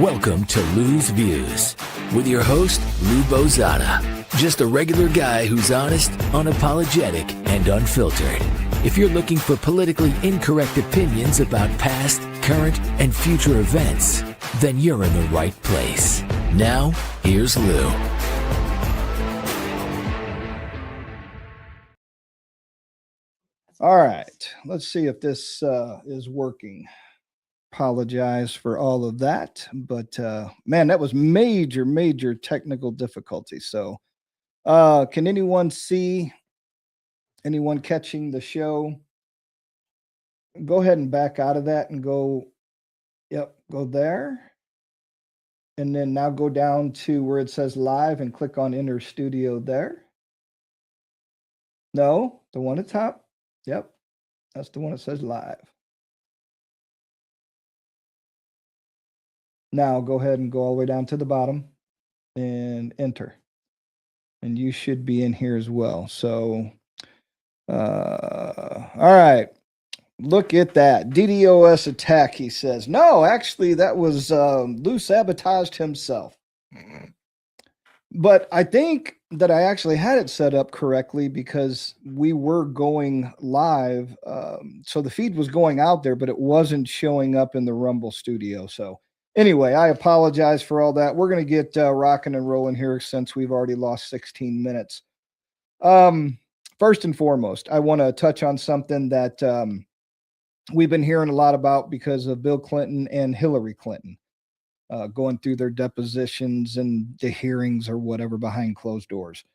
Welcome to Lou's Views with your host, Lou Bozada. Just a regular guy who's honest, unapologetic, and unfiltered. If you're looking for politically incorrect opinions about past, current, and future events, then you're in the right place. Now, here's Lou. All right, let's see if this is working. Apologize for all of that, but man, that was major technical difficulty. So can anyone see anyone catching the show? Go ahead and back out of that and go there, and then now go down to where it says live and click on enter studio there. No, the one at the top. Yep, that's the one that says live. Now go ahead and go all the way down to the bottom and enter. And you should be in here as well. So, all right. Look at that. DDoS attack, he says. No, actually, that was Lou sabotaged himself. But I think that I actually had it set up correctly because we were going live. So the feed was going out there, but it wasn't showing up in the Rumble studio. So anyway, I apologize for all that. We're going to get rocking and rolling here since we've already lost 16 minutes. First and foremost, I want to touch on something that we've been hearing a lot about because of Bill Clinton and Hillary Clinton. Going through their depositions and the hearings or whatever behind closed doors.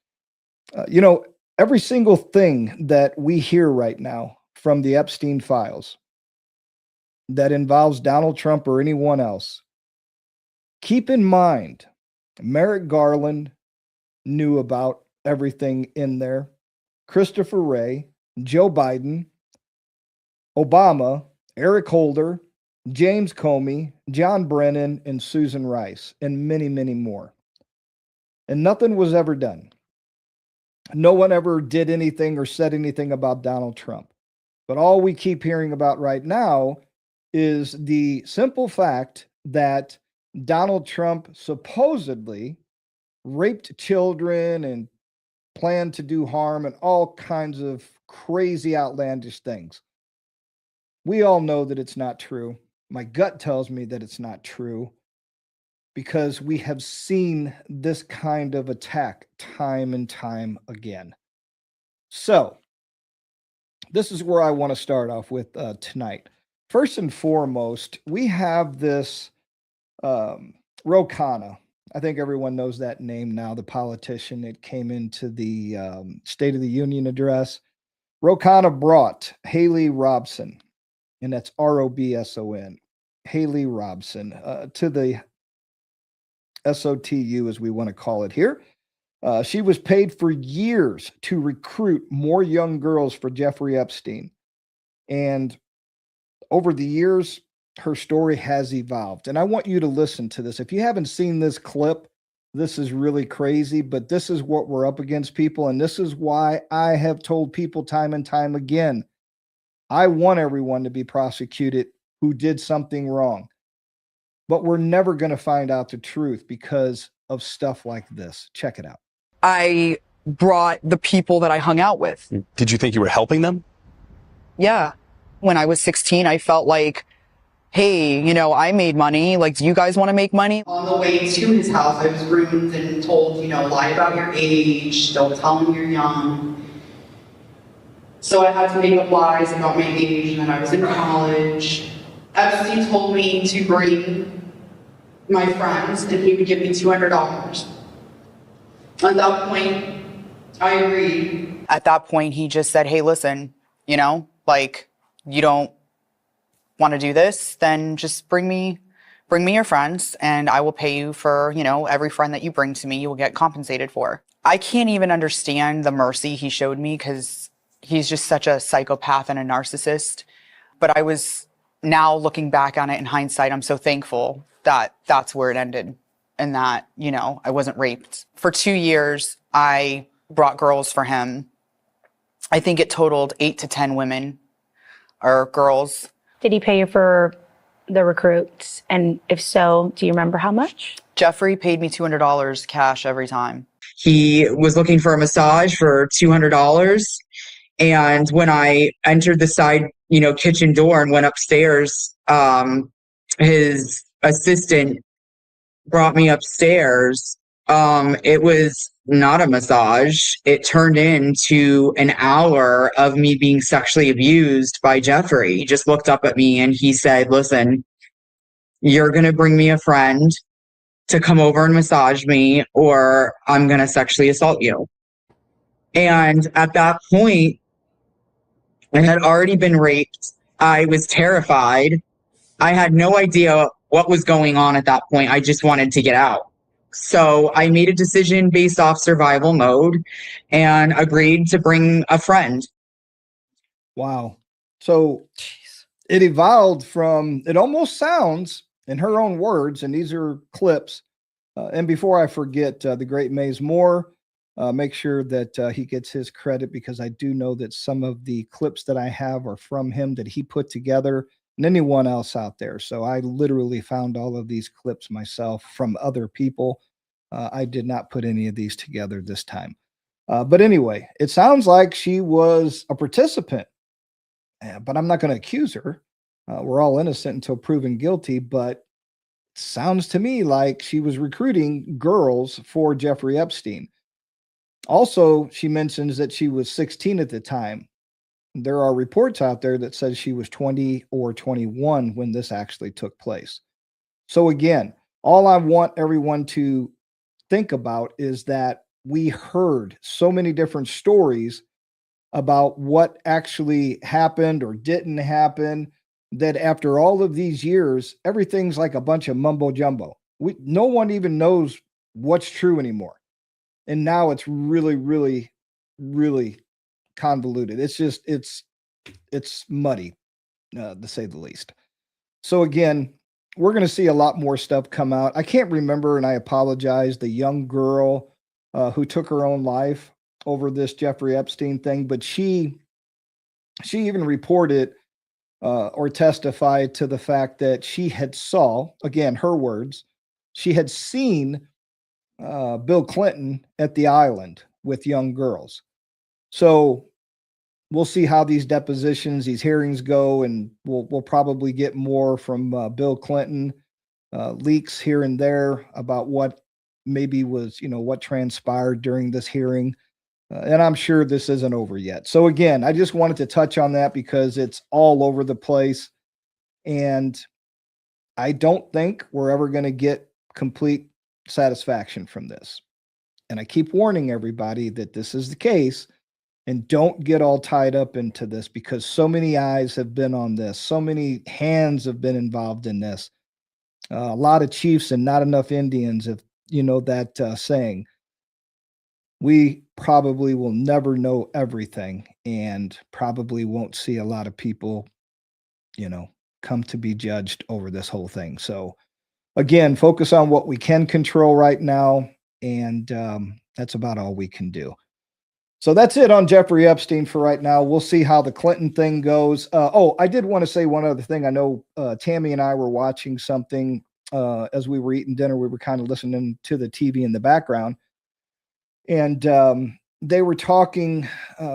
Every single thing that we hear right now from the Epstein files that involves Donald Trump or anyone else, keep in mind, Merrick Garland knew about everything in there. Christopher Wray, Joe Biden, Obama, Eric Holder, James Comey, John Brennan, and Susan Rice, and many more. And nothing was ever done. No one ever did anything or said anything about Donald Trump. But all we keep hearing about right now is the simple fact that Donald Trump supposedly raped children and planned to do harm and all kinds of crazy, outlandish things. We all know that it's not true. My gut tells me that it's not true because we have seen this kind of attack time and time again. So this is where I want to start off with tonight. First and foremost, we have this Ro Khanna. I think everyone knows that name now, the politician that came into the State of the Union address. Ro Khanna brought Haley Robson, and that's Robson, Haley Robson, to the SOTU, as we want to call it here. She was paid for years to recruit more young girls for Jeffrey Epstein. And over the years, her story has evolved. And I want you to listen to this. If you haven't seen this clip, this is really crazy, but this is what we're up against, people. And this is why I have told people time and time again, I want everyone to be prosecuted who did something wrong. But we're never going to find out the truth because of stuff like this. Check it out. I brought the people that I hung out with. Did you think you were helping them? Yeah. When I was 16, I felt like, hey, I made money. Like, do you guys want to make money? On the way to his house, I was groomed and told, lie about your age, don't tell him you're young. So I had to make up lies about my age and that I was in college. Epstein told me to bring my friends and he would give me $200. At that point, I agreed. At that point, he just said, hey, listen, you don't want to do this, then just bring me your friends and I will pay you for, every friend that you bring to me, you will get compensated for. I can't even understand the mercy he showed me because he's just such a psychopath and a narcissist. But I was now looking back on it in hindsight, I'm so thankful that that's where it ended and that, I wasn't raped. For 2 years, I brought girls for him. I think it totaled 8 to 10 women or girls. Did he pay you for the recruits? And if so, do you remember how much? Jeffrey paid me $200 cash every time. He was looking for a massage for $200. And when I entered the side, kitchen door and went upstairs, his assistant brought me upstairs. It was not a massage. It turned into an hour of me being sexually abused by Jeffrey. He just looked up at me and he said, listen, you're going to bring me a friend to come over and massage me, or I'm going to sexually assault you. And at that point, I had already been raped. I was terrified. I had no idea what was going on at that point. I just wanted to get out. So I made a decision based off survival mode and agreed to bring a friend. Wow. So it evolved from, it almost sounds, in her own words, and these are clips. And before I forget, the great Maze Moore, make sure that he gets his credit, because I do know that some of the clips that I have are from him that he put together, and anyone else out there. So I literally found all of these clips myself from other people. I did not put any of these together this time. But anyway, it sounds like she was a participant, but I'm not going to accuse her. We're all innocent until proven guilty, but sounds to me like she was recruiting girls for Jeffrey Epstein. Also, she mentions that she was 16 at the time. There are reports out there that says she was 20 or 21 when this actually took place. So again, all I want everyone to think about is that we heard so many different stories about what actually happened or didn't happen, that after all of these years, everything's like a bunch of mumbo jumbo. No one even knows what's true anymore. And now it's really, really, really convoluted. It's muddy, to say the least. So again, we're going to see a lot more stuff come out. I can't remember, and I apologize, the young girl who took her own life over this Jeffrey Epstein thing, but she even reported or testified to the fact that she had saw, again, her words, she had seen Bill Clinton at the island with young girls. So we'll see how these depositions, these hearings go, and we'll probably get more from Bill Clinton, leaks here and there about what maybe was, what transpired during this hearing. And I'm sure this isn't over yet. So again, I just wanted to touch on that because it's all over the place. And I don't think we're ever going to get complete satisfaction from this. And I keep warning everybody that this is the case, and don't get all tied up into this, because so many eyes have been on this. So many hands have been involved in this. A lot of chiefs and not enough Indians, if you know that saying. We probably will never know everything, and probably won't see a lot of people, come to be judged over this whole thing. So again, focus on what we can control right now. And that's about all we can do. So that's it on Jeffrey Epstein for right now. We'll see how the Clinton thing goes. I did want to say one other thing. I know Tammy and I were watching something as we were eating dinner. We were kind of listening to the TV in the background. And they were talking,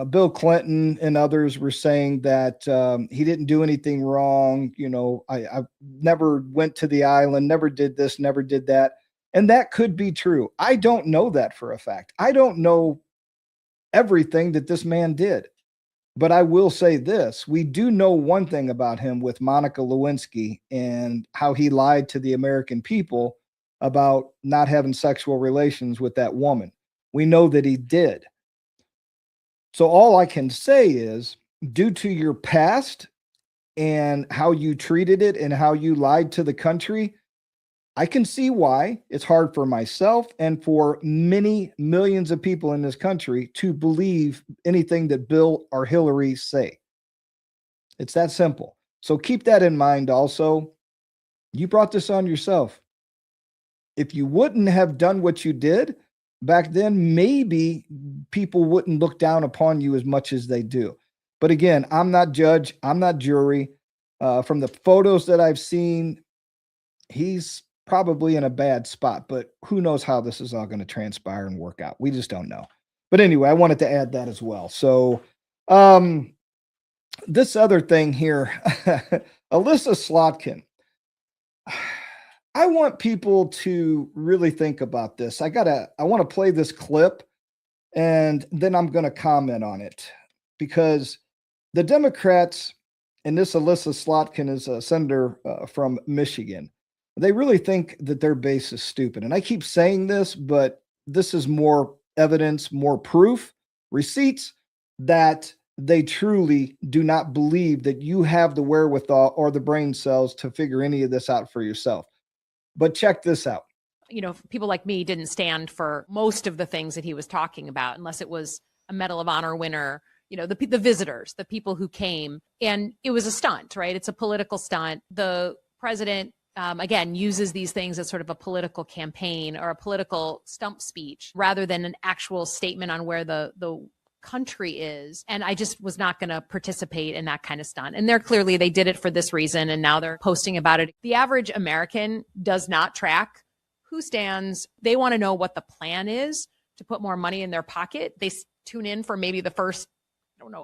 Bill Clinton and others were saying that he didn't do anything wrong. I never went to the island, never did this, never did that. And that could be true. I don't know that for a fact. I don't know everything that this man did. But I will say this. We do know one thing about him with Monica Lewinsky and how he lied to the American people about not having sexual relations with that woman. We know that he did. So all I can say is, due to your past and how you treated it and how you lied to the country, I can see why it's hard for myself and for many millions of people in this country to believe anything that Bill or Hillary say. It's that simple. So keep that in mind also. You brought this on yourself. If you wouldn't have done what you did back then, maybe people wouldn't look down upon you as much as they do. But again, I'm not judge. I'm not jury. From the photos that I've seen, he's probably in a bad spot, but who knows how this is all going to transpire and work out. We just don't know. But anyway, I wanted to add that as well. So, this other thing here, Alyssa Slotkin. I want people to really think about this. I want to play this clip and then I'm going to comment on it because the Democrats, and this Alyssa Slotkin is a senator from Michigan, they really think that their base is stupid. And I keep saying this, but this is more evidence, more proof, receipts that they truly do not believe that you have the wherewithal or the brain cells to figure any of this out for yourself. But check this out. You know, people like me didn't stand for most of the things that he was talking about, unless it was a Medal of Honor winner, you know, the visitors, the people who came. And it was a stunt, right? It's a political stunt. The president, again, uses these things as sort of a political campaign or a political stump speech rather than an actual statement on where the country is. And I just was not going to participate in that kind of stunt. And they did it for this reason. And now they're posting about it. The average American does not track who stands. They want to know what the plan is to put more money in their pocket. They tune in for maybe the first,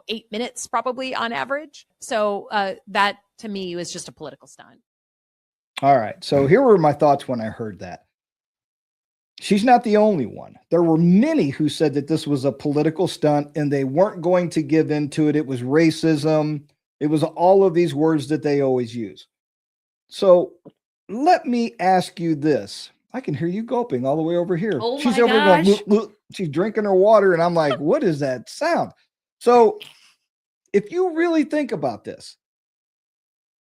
8 minutes probably on average. So that to me was just a political stunt. All right. So here were my thoughts when I heard that. She's not the only one. There were many who said that this was a political stunt and they weren't going to give into it. It was racism. It was all of these words that they always use. So let me ask you this. I can hear you gulping all the way over here. Oh She's my over gosh. going, look, she's drinking her water. And I'm like, what is that sound? So if you really think about this,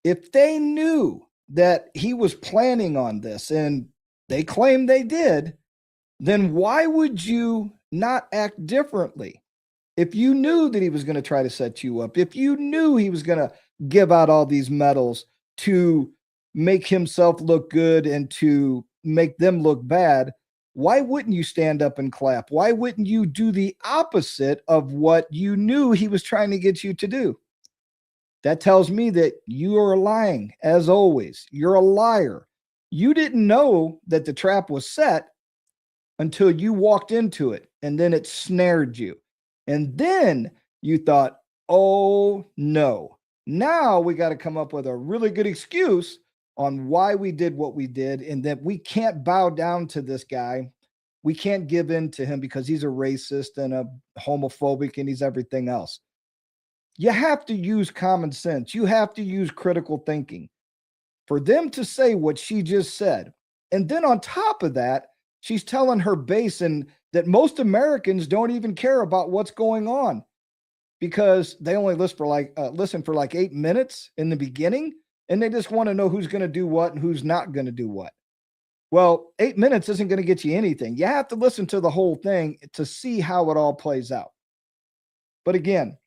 if they knew that he was planning on this and they claim they did, then why would you not act differently? If you knew that he was going to try to set you up, if you knew he was going to give out all these medals to make himself look good and to make them look bad, why wouldn't you stand up and clap? Why wouldn't you do the opposite of what you knew he was trying to get you to do? That tells me that you are lying, as always. You're a liar. You didn't know that the trap was set until you walked into it, and then it snared you. And then you thought, oh no, now we got to come up with a really good excuse on why we did what we did, and that we can't bow down to this guy. We can't give in to him because he's a racist and a homophobic and he's everything else. You have to use common sense. You have to use critical thinking for them to say what she just said. And then on top of that, she's telling her base and that most Americans don't even care about what's going on because they only listen for like 8 minutes in the beginning, and they just want to know who's going to do what and who's not going to do what. Well, 8 minutes isn't going to get you anything. You have to listen to the whole thing to see how it all plays out. But again,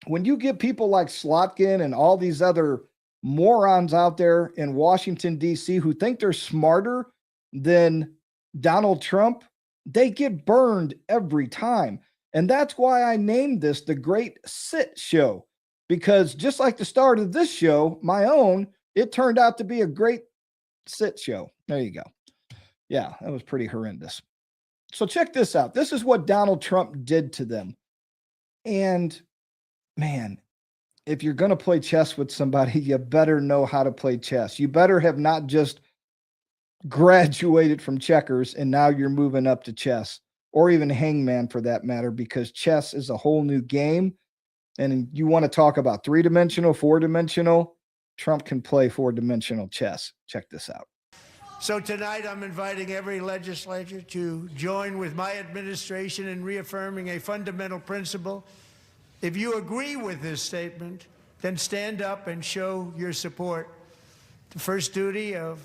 when you get people like Slotkin and all these other morons out there in Washington, D.C. who think they're smarter than Donald Trump, they get burned every time. And that's why I named this the Great Sit Show, because just like the start of this show, my own, it turned out to be a great sit show. There you go. Yeah, that was pretty horrendous. So check this out. This is what Donald Trump did to them. And man, if you're going to play chess with somebody, you better know how to play chess. You better have not just graduated from checkers and now you're moving up to chess, or even hangman for that matter, because chess is a whole new game. And you want to talk about 3-dimensional, 4-dimensional, Trump can play 4-dimensional chess. Check this out. So tonight I'm inviting every legislator to join with my administration in reaffirming a fundamental principle. If you agree with this statement, then stand up and show your support. The first duty of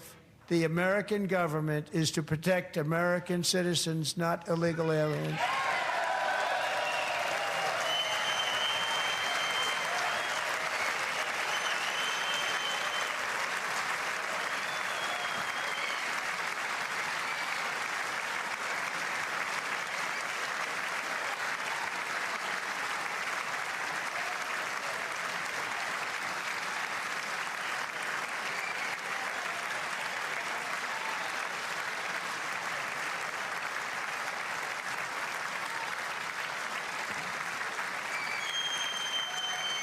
the American government is to protect American citizens, not illegal aliens.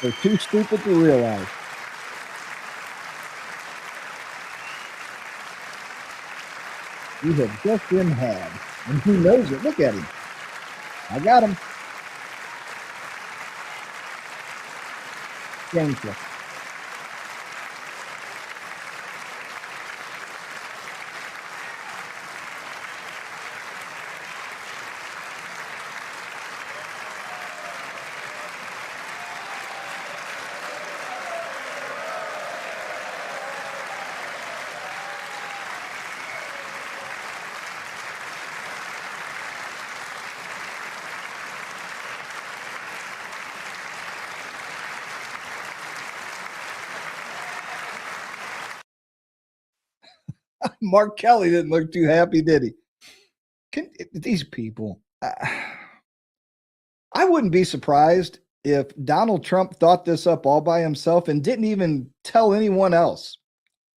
They're too stupid to realize. You have just been had. And he knows it. Look at him. I got him. Shameful. Mark Kelly didn't look too happy, did he? These people, I wouldn't be surprised if Donald Trump thought this up all by himself and didn't even tell anyone else.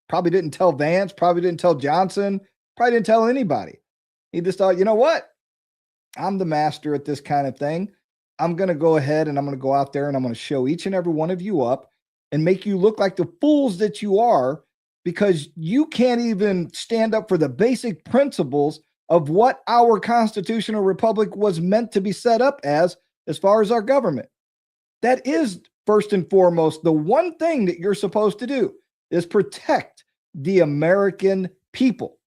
Probably didn't tell Vance, probably didn't tell Johnson, probably didn't tell anybody. He just thought, you know what? I'm the master at this kind of thing. I'm going to go ahead and I'm going to go out there and I'm going to show each and every one of you up and make you look like the fools that you are, because you can't even stand up for the basic principles of what our constitutional republic was meant to be set up as far as our government. That is, first and foremost, the one thing that you're supposed to do is protect the American people,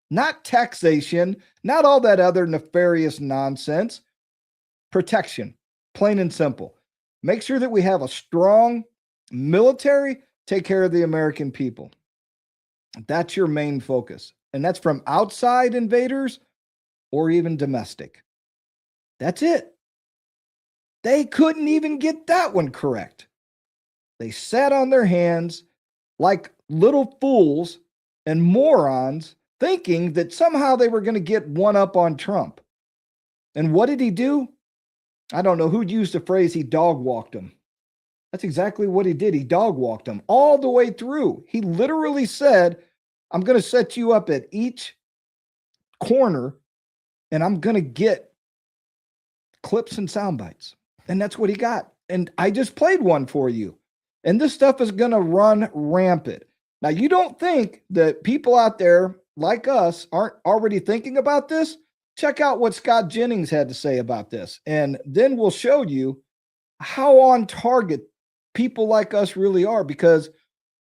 not taxation, not all that other nefarious nonsense. Protection, plain and simple. Make sure that we have a strong military, take care of the American people. That's your main focus. And that's from outside invaders or even domestic. That's it. They couldn't even get that one correct. They sat on their hands like little fools and morons, thinking that somehow they were going to get one up on Trump. And what did he do? I don't know who used the phrase, he dog walked him. That's exactly what he did. He dog walked him all the way through. He literally said, I'm going to set you up at each corner and I'm going to get clips and sound bites. And that's what he got. And I just played one for you. And this stuff is going to run rampant. Now, you don't think that people out there like us aren't already thinking about this? Check out what Scott Jennings had to say about this. And then we'll show you how on target people like us really are, because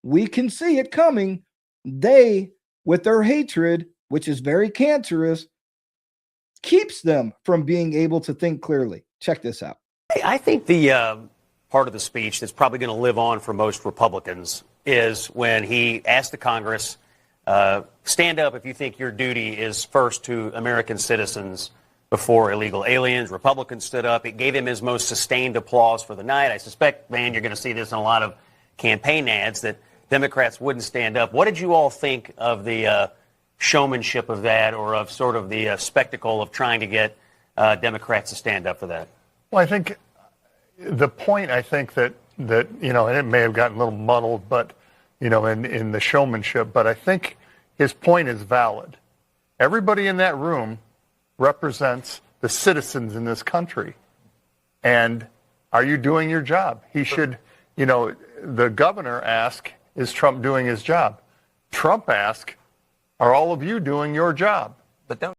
we can see it coming. They, with their hatred, which is very cancerous, keeps them from being able to think clearly. Check this out. I think the part of the speech that's probably going to live on for most Republicans is when he asked the Congress, stand up if you think your duty is first to American citizens before illegal aliens. Republicans stood up. It gave him his most sustained applause for the night. I suspect, man, you're going to see this in a lot of campaign ads, that Democrats wouldn't stand up. What did you all think of the showmanship of that, or of sort of the spectacle of trying to get Democrats to stand up for that? Well, I think the point, I think that you know, and it may have gotten a little muddled, but, you know, in the showmanship, but I think his point is valid. Everybody in that room represents the citizens in this country. And are you doing your job? He should, you know, the governor asked, is Trump doing his job? Trump asked, are all of you doing your job? But don't.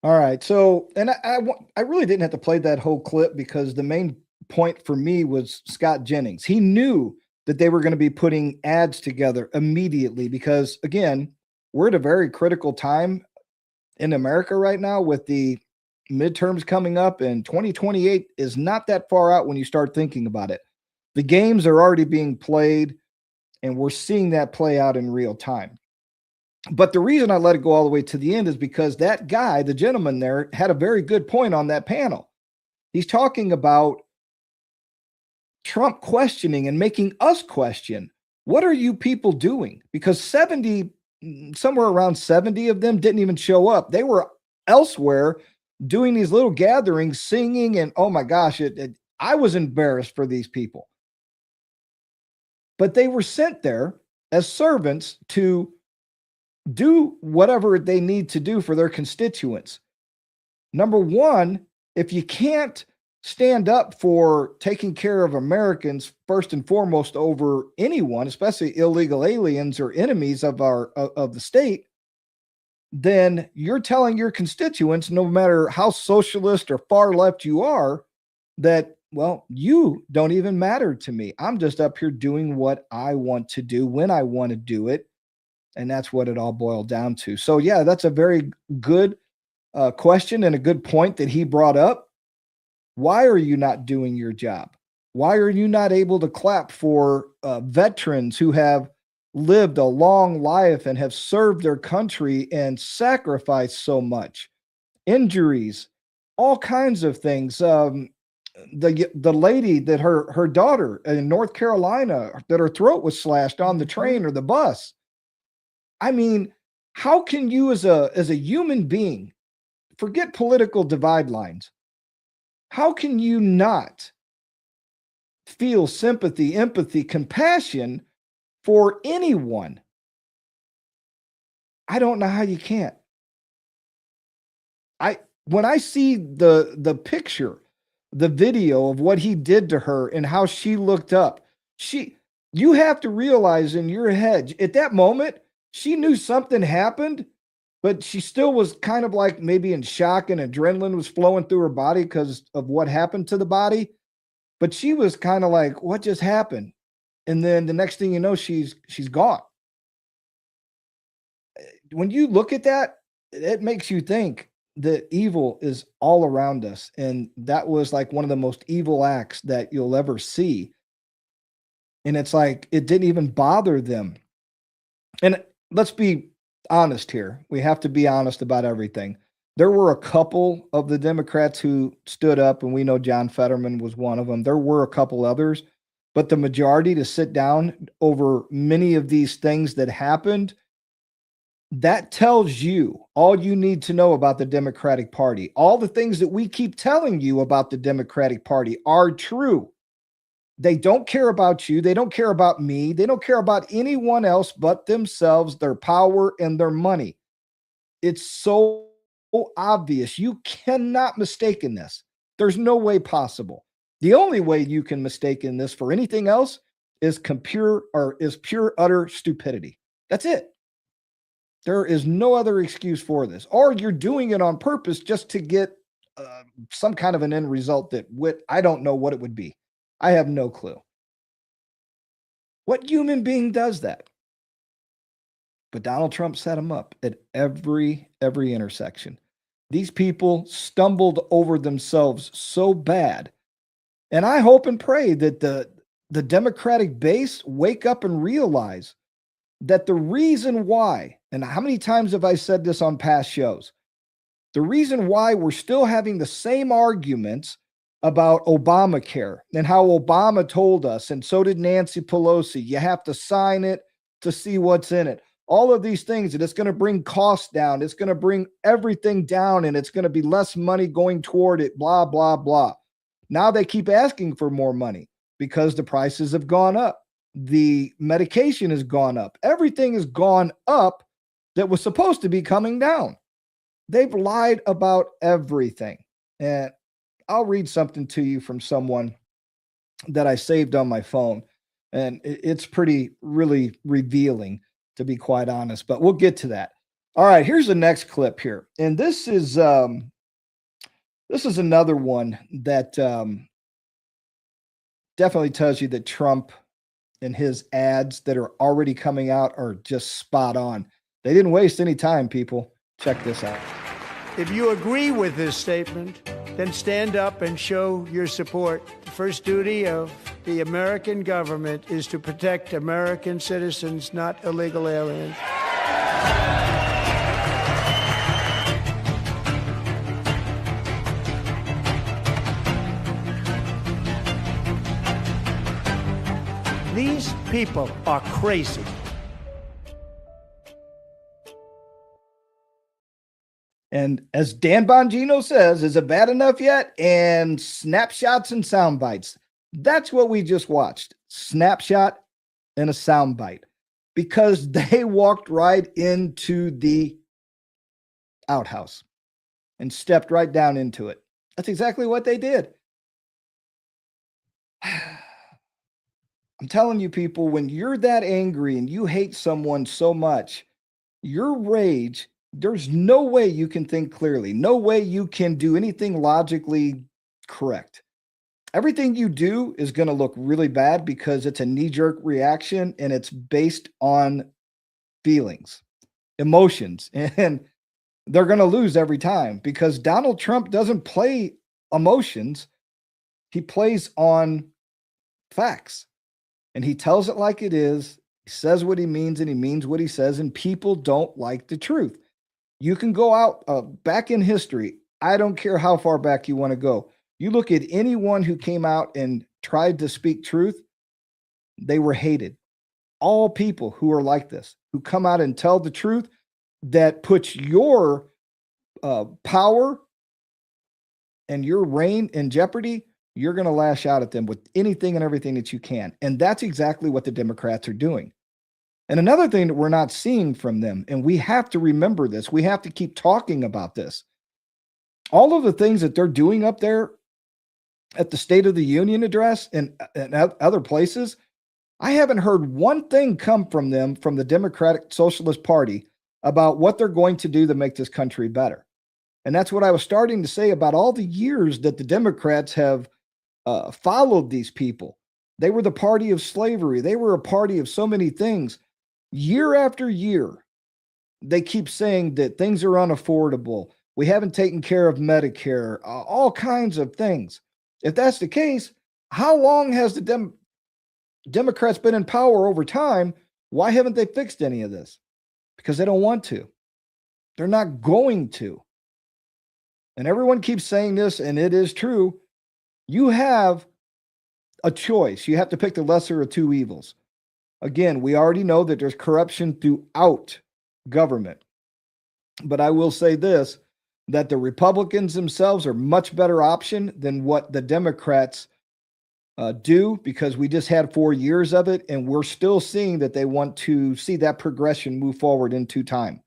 All right. So, and I really didn't have to play that whole clip, because the main point for me was Scott Jennings. He knew that they were going to be putting ads together immediately, because, again, we're at a very critical time in America right now with the midterms coming up, and 2028 is not that far out when you start thinking about it. The games are already being played, and we're seeing that play out in real time. But the reason I let it go all the way to the end is because that guy, the gentleman there, had a very good point on that panel. He's talking about Trump questioning and making us question, what are you people doing? Because somewhere around 70 of them didn't even show up. They were elsewhere doing these little gatherings, singing, and oh my gosh, I was embarrassed for these people. But they were sent there as servants to do whatever they need to do for their constituents. Number one, if you can't stand up for taking care of Americans first and foremost over anyone, especially illegal aliens or enemies of the state, then you're telling your constituents, no matter how socialist or far left you are, that, well, you don't even matter to me. I'm just up here doing what I want to do when I want to do it. And that's what it all boiled down to. So, yeah, that's a very good question and a good point that he brought up. Why are you not doing your job? Why are you not able to clap for veterans who have lived a long life and have served their country and sacrificed so much? Injuries, all kinds of things. The lady that her daughter in North Carolina, that her throat was slashed on the train or the bus. I mean, how can you as a human being, forget political divide lines, how can you not feel sympathy, empathy, compassion for anyone? I don't know how you can't. When I see the picture, the video of what he did to her and how she looked up, you have to realize in your head at that moment, she knew something happened, but she still was kind of like maybe in shock, and adrenaline was flowing through her body because of what happened to the body. But she was kind of like, what just happened? And then the next thing you know, she's gone. When you look at that, it makes you think that evil is all around us. And that was like one of the most evil acts that you'll ever see. And it's like, it didn't even bother them. And let's be honest here. We have to be honest about everything. There were a couple of the Democrats who stood up, and we know John Fetterman was one of them. There were a couple others, but the majority to sit down over many of these things that happened, that tells you all you need to know about the Democratic Party. All the things that we keep telling you about the Democratic Party are true. They don't care about you. They don't care about me. They don't care about anyone else but themselves, their power, and their money. It's so obvious. You cannot mistake in this. There's no way possible. The only way you can mistake in this for anything else is pure utter stupidity. That's it. There is no other excuse for this. Or you're doing it on purpose just to get some kind of an end result that I don't know what it would be. I have no clue. What human being does that? But Donald Trump set him up at every intersection. These people stumbled over themselves so bad. And I hope and pray that the Democratic base wake up and realize that the reason why, and how many times have I said this on past shows, the reason why we're still having the same arguments about Obamacare and how Obama told us, and so did Nancy Pelosi, you have to sign it to see what's in it. All of these things, and it's going to bring costs down. It's going to bring everything down, and it's going to be less money going toward it, blah, blah, blah. Now they keep asking for more money because the prices have gone up. The medication has gone up. Everything has gone up that was supposed to be coming down. They've lied about everything. And I'll read something to you from someone that I saved on my phone. And it's really revealing, to be quite honest. But we'll get to that. All right, here's the next clip here. And this is another one that definitely tells you that Trump and his ads that are already coming out are just spot on. They didn't waste any time, people. Check this out. If you agree with this statement, then stand up and show your support. The first duty of the American government is to protect American citizens, not illegal aliens. These people are crazy. And as Dan Bongino says, is it bad enough yet? And snapshots and sound bites. That's what we just watched. Snapshot and a sound bite. Because they walked right into the outhouse and stepped right down into it. That's exactly what they did. I'm telling you, people, when you're that angry and you hate someone so much, your rage, there's no way you can think clearly, no way you can do anything logically correct. Everything you do is going to look really bad because it's a knee jerk reaction and it's based on feelings, emotions, and they're going to lose every time because Donald Trump doesn't play emotions. He plays on facts and he tells it like it is. He says what he means and he means what he says, and people don't like the truth. You can go out back in history. I don't care how far back you want to go. You look at anyone who came out and tried to speak truth, they were hated. All people who are like this, who come out and tell the truth that puts your power and your reign in jeopardy, you're going to lash out at them with anything and everything that you can. And that's exactly what the Democrats are doing. And another thing that we're not seeing from them, and we have to remember this, we have to keep talking about this. All of the things that they're doing up there at the State of the Union address and other places, I haven't heard one thing come from them, from the Democratic Socialist Party, about what they're going to do to make this country better. And that's what I was starting to say about all the years that the Democrats have followed these people. They were the party of slavery. They were a party of so many things. Year after year, they keep saying that things are unaffordable. We haven't taken care of Medicare, all kinds of things. If that's the case, how long has the Democrats been in power over time? Why haven't they fixed any of this? Because they don't want to. They're not going to. And everyone keeps saying this, and it is true. You have a choice. You have to pick the lesser of two evils. Again, we already know that there's corruption throughout government. But I will say this, that the Republicans themselves are much better option than what the Democrats do, because we just had 4 years of it, and we're still seeing that they want to see that progression move forward into time.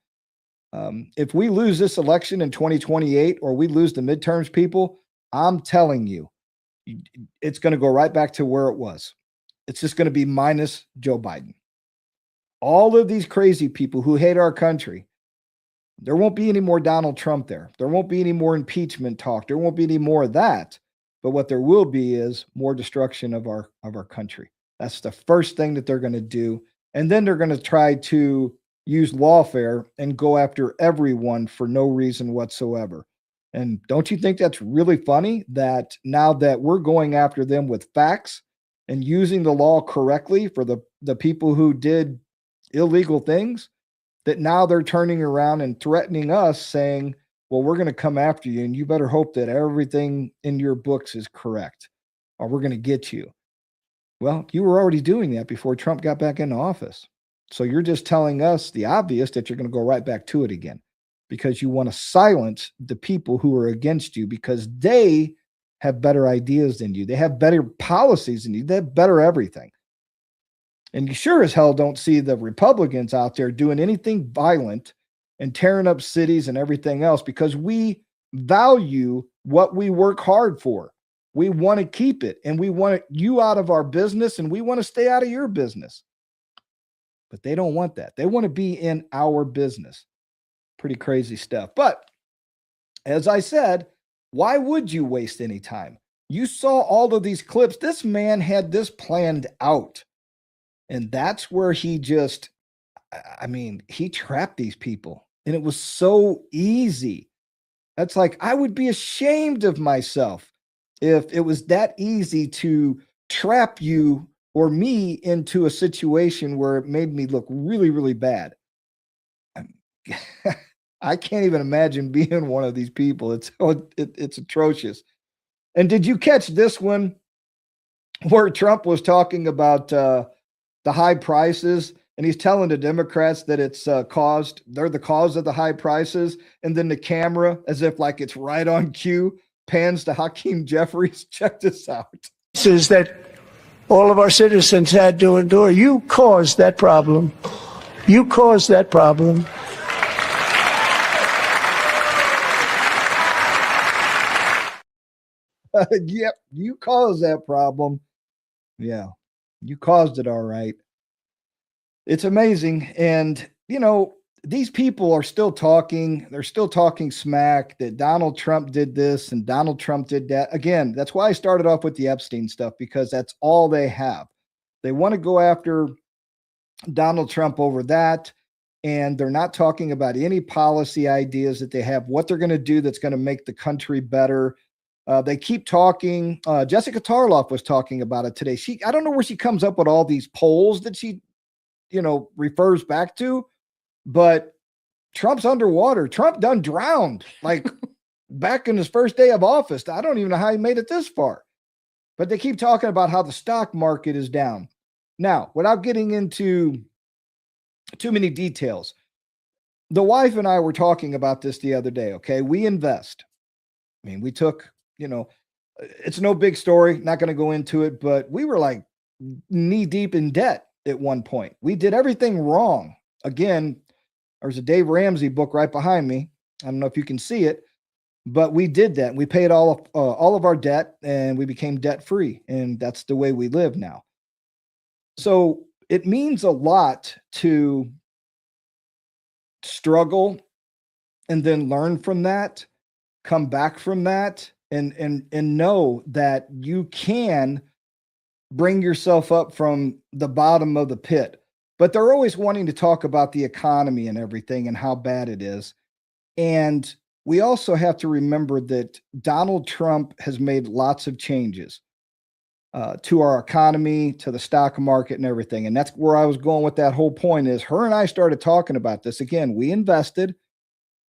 If we lose this election in 2028 or we lose the midterms, people, I'm telling you, it's going to go right back to where it was. It's just going to be minus Joe Biden. All of these crazy people who hate our country, there won't be any more Donald Trump there. There won't be any more impeachment talk. There won't be any more of that. But what there will be is more destruction of our country. That's the first thing that they're going to do. And then they're going to try to use lawfare and go after everyone for no reason whatsoever. And don't you think that's really funny that now that we're going after them with facts and using the law correctly for the people who did illegal things, that now they're turning around and threatening us, saying, well, we're going to come after you and you better hope that everything in your books is correct or we're going to get you. Well, you were already doing that before Trump got back into office. So you're just telling us the obvious, that you're going to go right back to it again because you want to silence the people who are against you because they have better ideas than you. They have better policies than you. They have better everything. And you sure as hell don't see the Republicans out there doing anything violent and tearing up cities and everything else, because we value what we work hard for. We want to keep it, and we want you out of our business, and we want to stay out of your business. But they don't want that. They want to be in our business. Pretty crazy stuff. But as I said, why would you waste any time? You saw all of these clips. This man had this planned out. And that's where he just, he trapped these people. And it was so easy. That's like, I would be ashamed of myself if it was that easy to trap you or me into a situation where it made me look really, really bad. I can't even imagine being one of these people. It's atrocious. And did you catch this one where Trump was talking about the high prices, and he's telling the Democrats that it's they're the cause of the high prices, and then the camera, as if like it's right on cue, pans to Hakeem Jeffries. Check this out. Is that all of our citizens had to endure. You caused that problem. You caused that problem. Yep, you caused that problem. Yeah. You caused it all right. It's amazing. And, these people are still talking. They're still talking smack that Donald Trump did this and Donald Trump did that. Again, that's why I started off with the Epstein stuff, because that's all they have. They want to go after Donald Trump over that. And they're not talking about any policy ideas that they have, what they're going to do that's going to make the country better. They keep talking. Jessica Tarloff was talking about it today. I don't know where she comes up with all these polls that she, refers back to, but Trump's underwater. Trump done drowned like back in his first day of office. I don't even know how he made it this far, but they keep talking about how the stock market is down. Now, without getting into too many details, the wife and I were talking about this the other day. Okay. We invest. I mean, we took, it's no big story, not going to go into it, but we were like knee deep in debt at one point. We did everything wrong. Again, there's a Dave Ramsey book right behind me. I don't know if you can see it, but we did that. We paid all of our debt and we became debt free. And that's the way we live now. So it means a lot to struggle and then learn from that, come back from that, and know that you can bring yourself up from the bottom of the pit. But they're always wanting to talk about the economy and everything and how bad it is. And we also have to remember that Donald Trump has made lots of changes to our economy, to the stock market and everything. And that's where I was going with that whole point is her and I started talking about this. Again, we invested.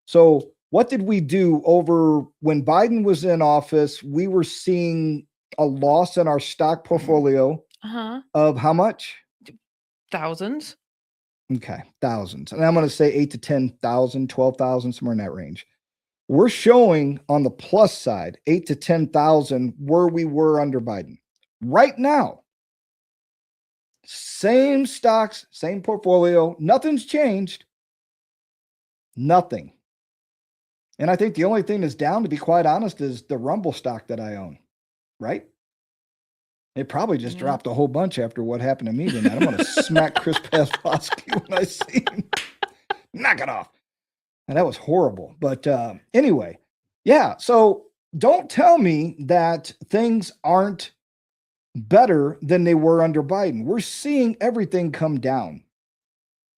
So what did we do over when Biden was in office? We were seeing a loss in our stock portfolio of how much? Thousands. Okay, thousands. And I'm going to say 8 to 10,000, 12,000, somewhere in that range. We're showing on the plus side, 8 to 10,000 where we were under Biden. Right now, same stocks, same portfolio, nothing's changed. Nothing. And I think the only thing that's down, to be quite honest, is the Rumble stock that I own, right? It probably just dropped a whole bunch after what happened to me tonight. I'm going to smack Chris Pasquale when I see him. Knock it off. And that was horrible. But anyway, yeah. So don't tell me that things aren't better than they were under Biden. We're seeing everything come down.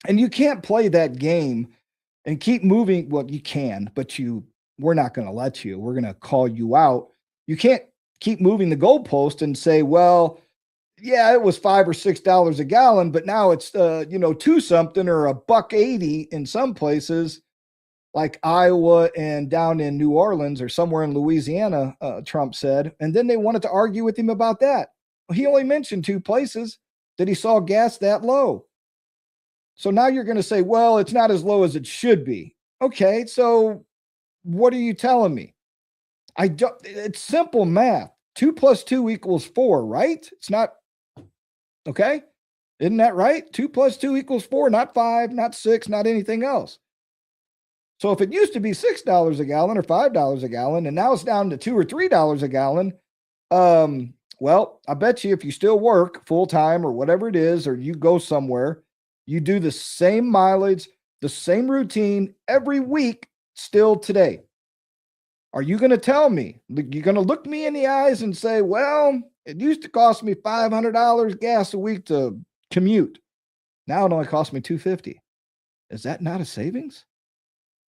And you can't play that game and keep moving. Well, you can, but we're not going to let you. We're going to call you out. You can't keep moving the goalpost and say, well, yeah, it was $5 or $6 a gallon, but now it's two something or $1.80 in some places like Iowa and down in New Orleans or somewhere in Louisiana, Trump said. And then they wanted to argue with him about that. Well, he only mentioned 2 places that he saw gas that low. So now you're going to say, well, it's not as low as it should be. Okay, so what are you telling me? It's simple math. 2 plus 2 equals 4, right? It's not, okay? Isn't that right? 2 plus 2 equals 4, not 5, not 6, not anything else. So if it used to be $6 a gallon or $5 a gallon, and now it's down to $2 or $3 a gallon, well, I bet you if you still work full time or whatever it is, or you go somewhere, you do the same mileage, the same routine every week still today. Are you going to tell me, you're going to look me in the eyes and say, well, it used to cost me $500 gas a week to commute. Now it only costs me $250. Is that not a savings?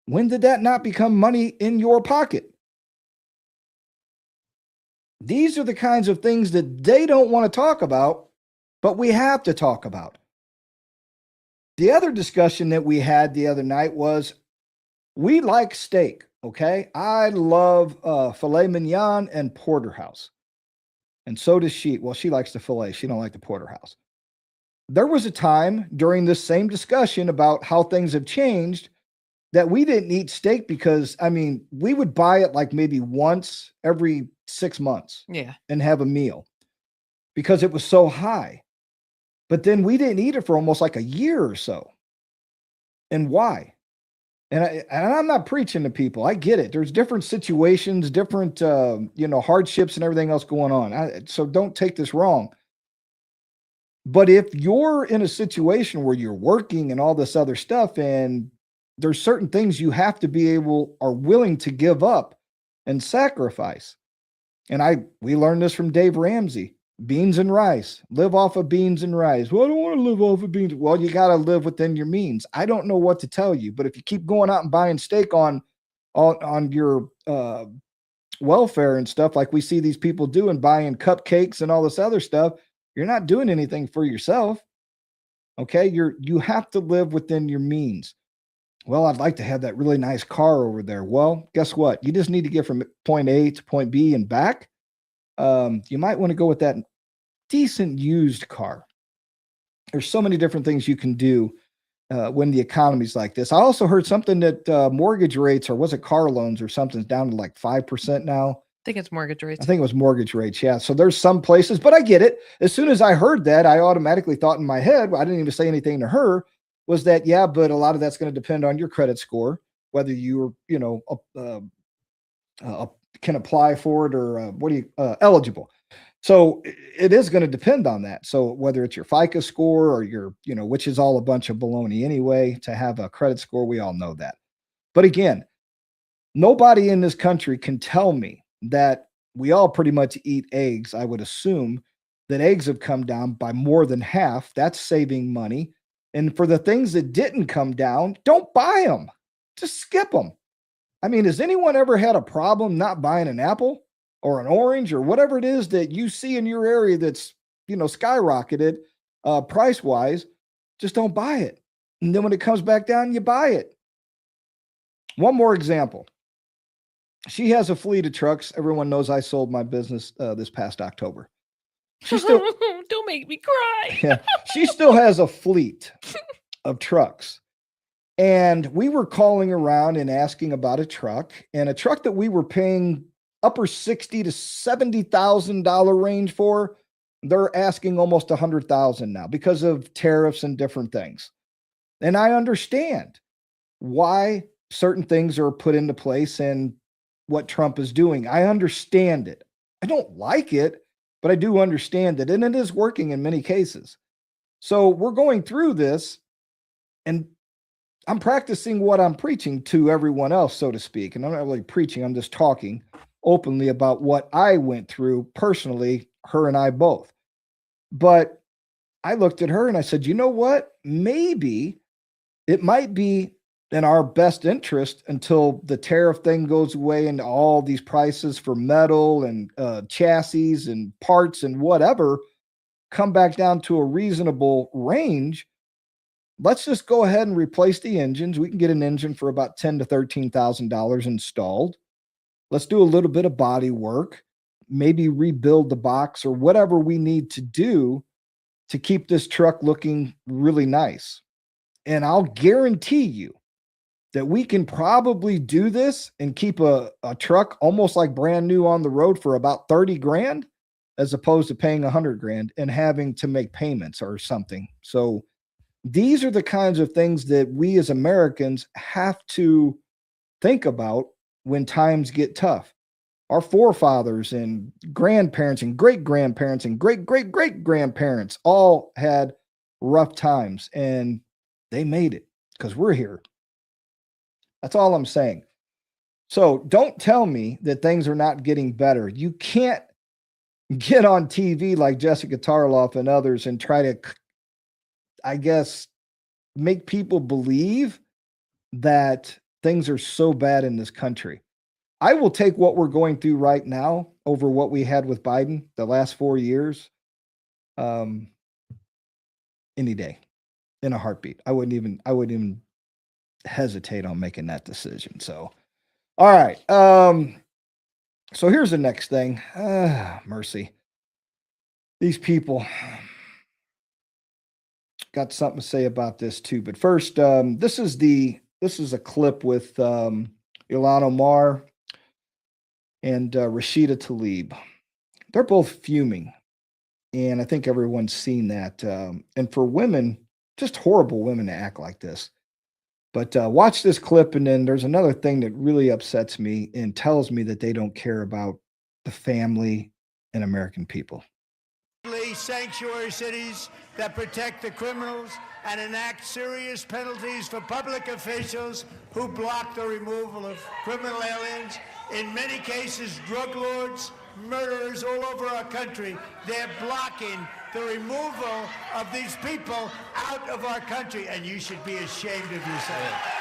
When did that not become money in your pocket? These are the kinds of things that they don't want to talk about, but we have to talk about. The other discussion that we had the other night was we like steak. Okay, I love filet mignon and porterhouse, and so does she. Well, she likes the filet. She don't like the porterhouse. There was a time during this same discussion about how things have changed that we didn't eat steak because, we would buy it like maybe once every 6 months and have a meal because it was so high. But then we didn't eat it for almost like a year or so. And why? And I'm not preaching to people. I get it. There's different situations, different, hardships and everything else going on. So don't take this wrong. But if you're in a situation where you're working and all this other stuff, and there's certain things you have to be able or willing to give up and sacrifice. And we learned this from Dave Ramsey. Beans and rice. Live off of beans and rice. Well, I don't want to live off of beans. Well, you got to live within your means. I don't know what to tell you, but if you keep going out and buying steak on your welfare and stuff, like we see these people doing, buying cupcakes and all this other stuff, you're not doing anything for yourself. Okay, you have to live within your means. Well, I'd like to have that really nice car over there. Well, guess what? You just need to get from point A to point B and back. You might want to go with that decent used car. There's so many different things you can do when the economy's like this. I also heard something that mortgage rates, or was it car loans or something's down to like 5% now. I think it's mortgage rates. I think it was mortgage rates. Yeah. So there's some places, but I get it. As soon as I heard that, I automatically thought in my head, I didn't even say anything to her, was that, yeah, but a lot of that's going to depend on your credit score, whether you're, can apply for it or eligible. So it is going to depend on that. So whether it's your FICO score or your, which is all a bunch of baloney anyway, to have a credit score, we all know that. But again, nobody in this country can tell me that we all pretty much eat eggs. I would assume that eggs have come down by more than half. That's saving money. And for the things that didn't come down, don't buy them. Just skip them. I mean, has anyone ever had a problem not buying an apple or an orange or whatever it is that you see in your area that's, skyrocketed price-wise? Just don't buy it. And then when it comes back down, you buy it. One more example. She has a fleet of trucks. Everyone knows I sold my business this past October. She still don't make me cry. Yeah, she still has a fleet of trucks. And we were calling around and asking about a truck that we were paying upper $60,000 to $70,000 range for. They're asking almost $100,000 now because of tariffs and different things. And I understand why certain things are put into place and what Trump is doing. I understand it. I don't like it, but I do understand it. And it is working in many cases. So we're going through this, and I'm practicing what I'm preaching to everyone else, so to speak. And I'm not really preaching. I'm just talking openly about what I went through personally, her and I both. But I looked at her and I said, you know what? Maybe it might be in our best interest until the tariff thing goes away and all these prices for metal and chassis and parts and whatever come back down to a reasonable range. Let's just go ahead and replace the engines. We can get an engine for about $10,000 to $13,000 installed. Let's do a little bit of body work, maybe rebuild the box or whatever we need to do to keep this truck looking really nice. And I'll guarantee you that we can probably do this and keep a truck almost like brand new on the road for about 30 grand, as opposed to paying 100 grand and having to make payments or something. So these are the kinds of things that we as Americans have to think about when times get tough. Our forefathers and grandparents and great-grandparents and great-great-great-grandparents all had rough times, and they made it because we're here. That's all I'm saying. So don't tell me that things are not getting better. You can't get on TV like Jessica Tarloff and others and try to, I guess, make people believe that things are so bad in this country. I will take what we're going through right now over what we had with Biden the last 4 years any day, in a heartbeat. I wouldn't even hesitate on making that decision. So, all right. So here's the next thing. Mercy. These people got something to say about this too. But first, this is a clip with Ilhan Omar and Rashida Tlaib. They're both fuming. And I think everyone's seen that. And for women, just horrible women to act like this. But watch this clip, and then there's another thing that really upsets me and tells me that they don't care about the family and American people. sanctuary cities that protect the criminals and enact serious penalties for public officials who block the removal of criminal aliens. In many cases, drug lords, murderers all over our country, they're blocking the removal of these people out of our country, and you should be ashamed of yourself.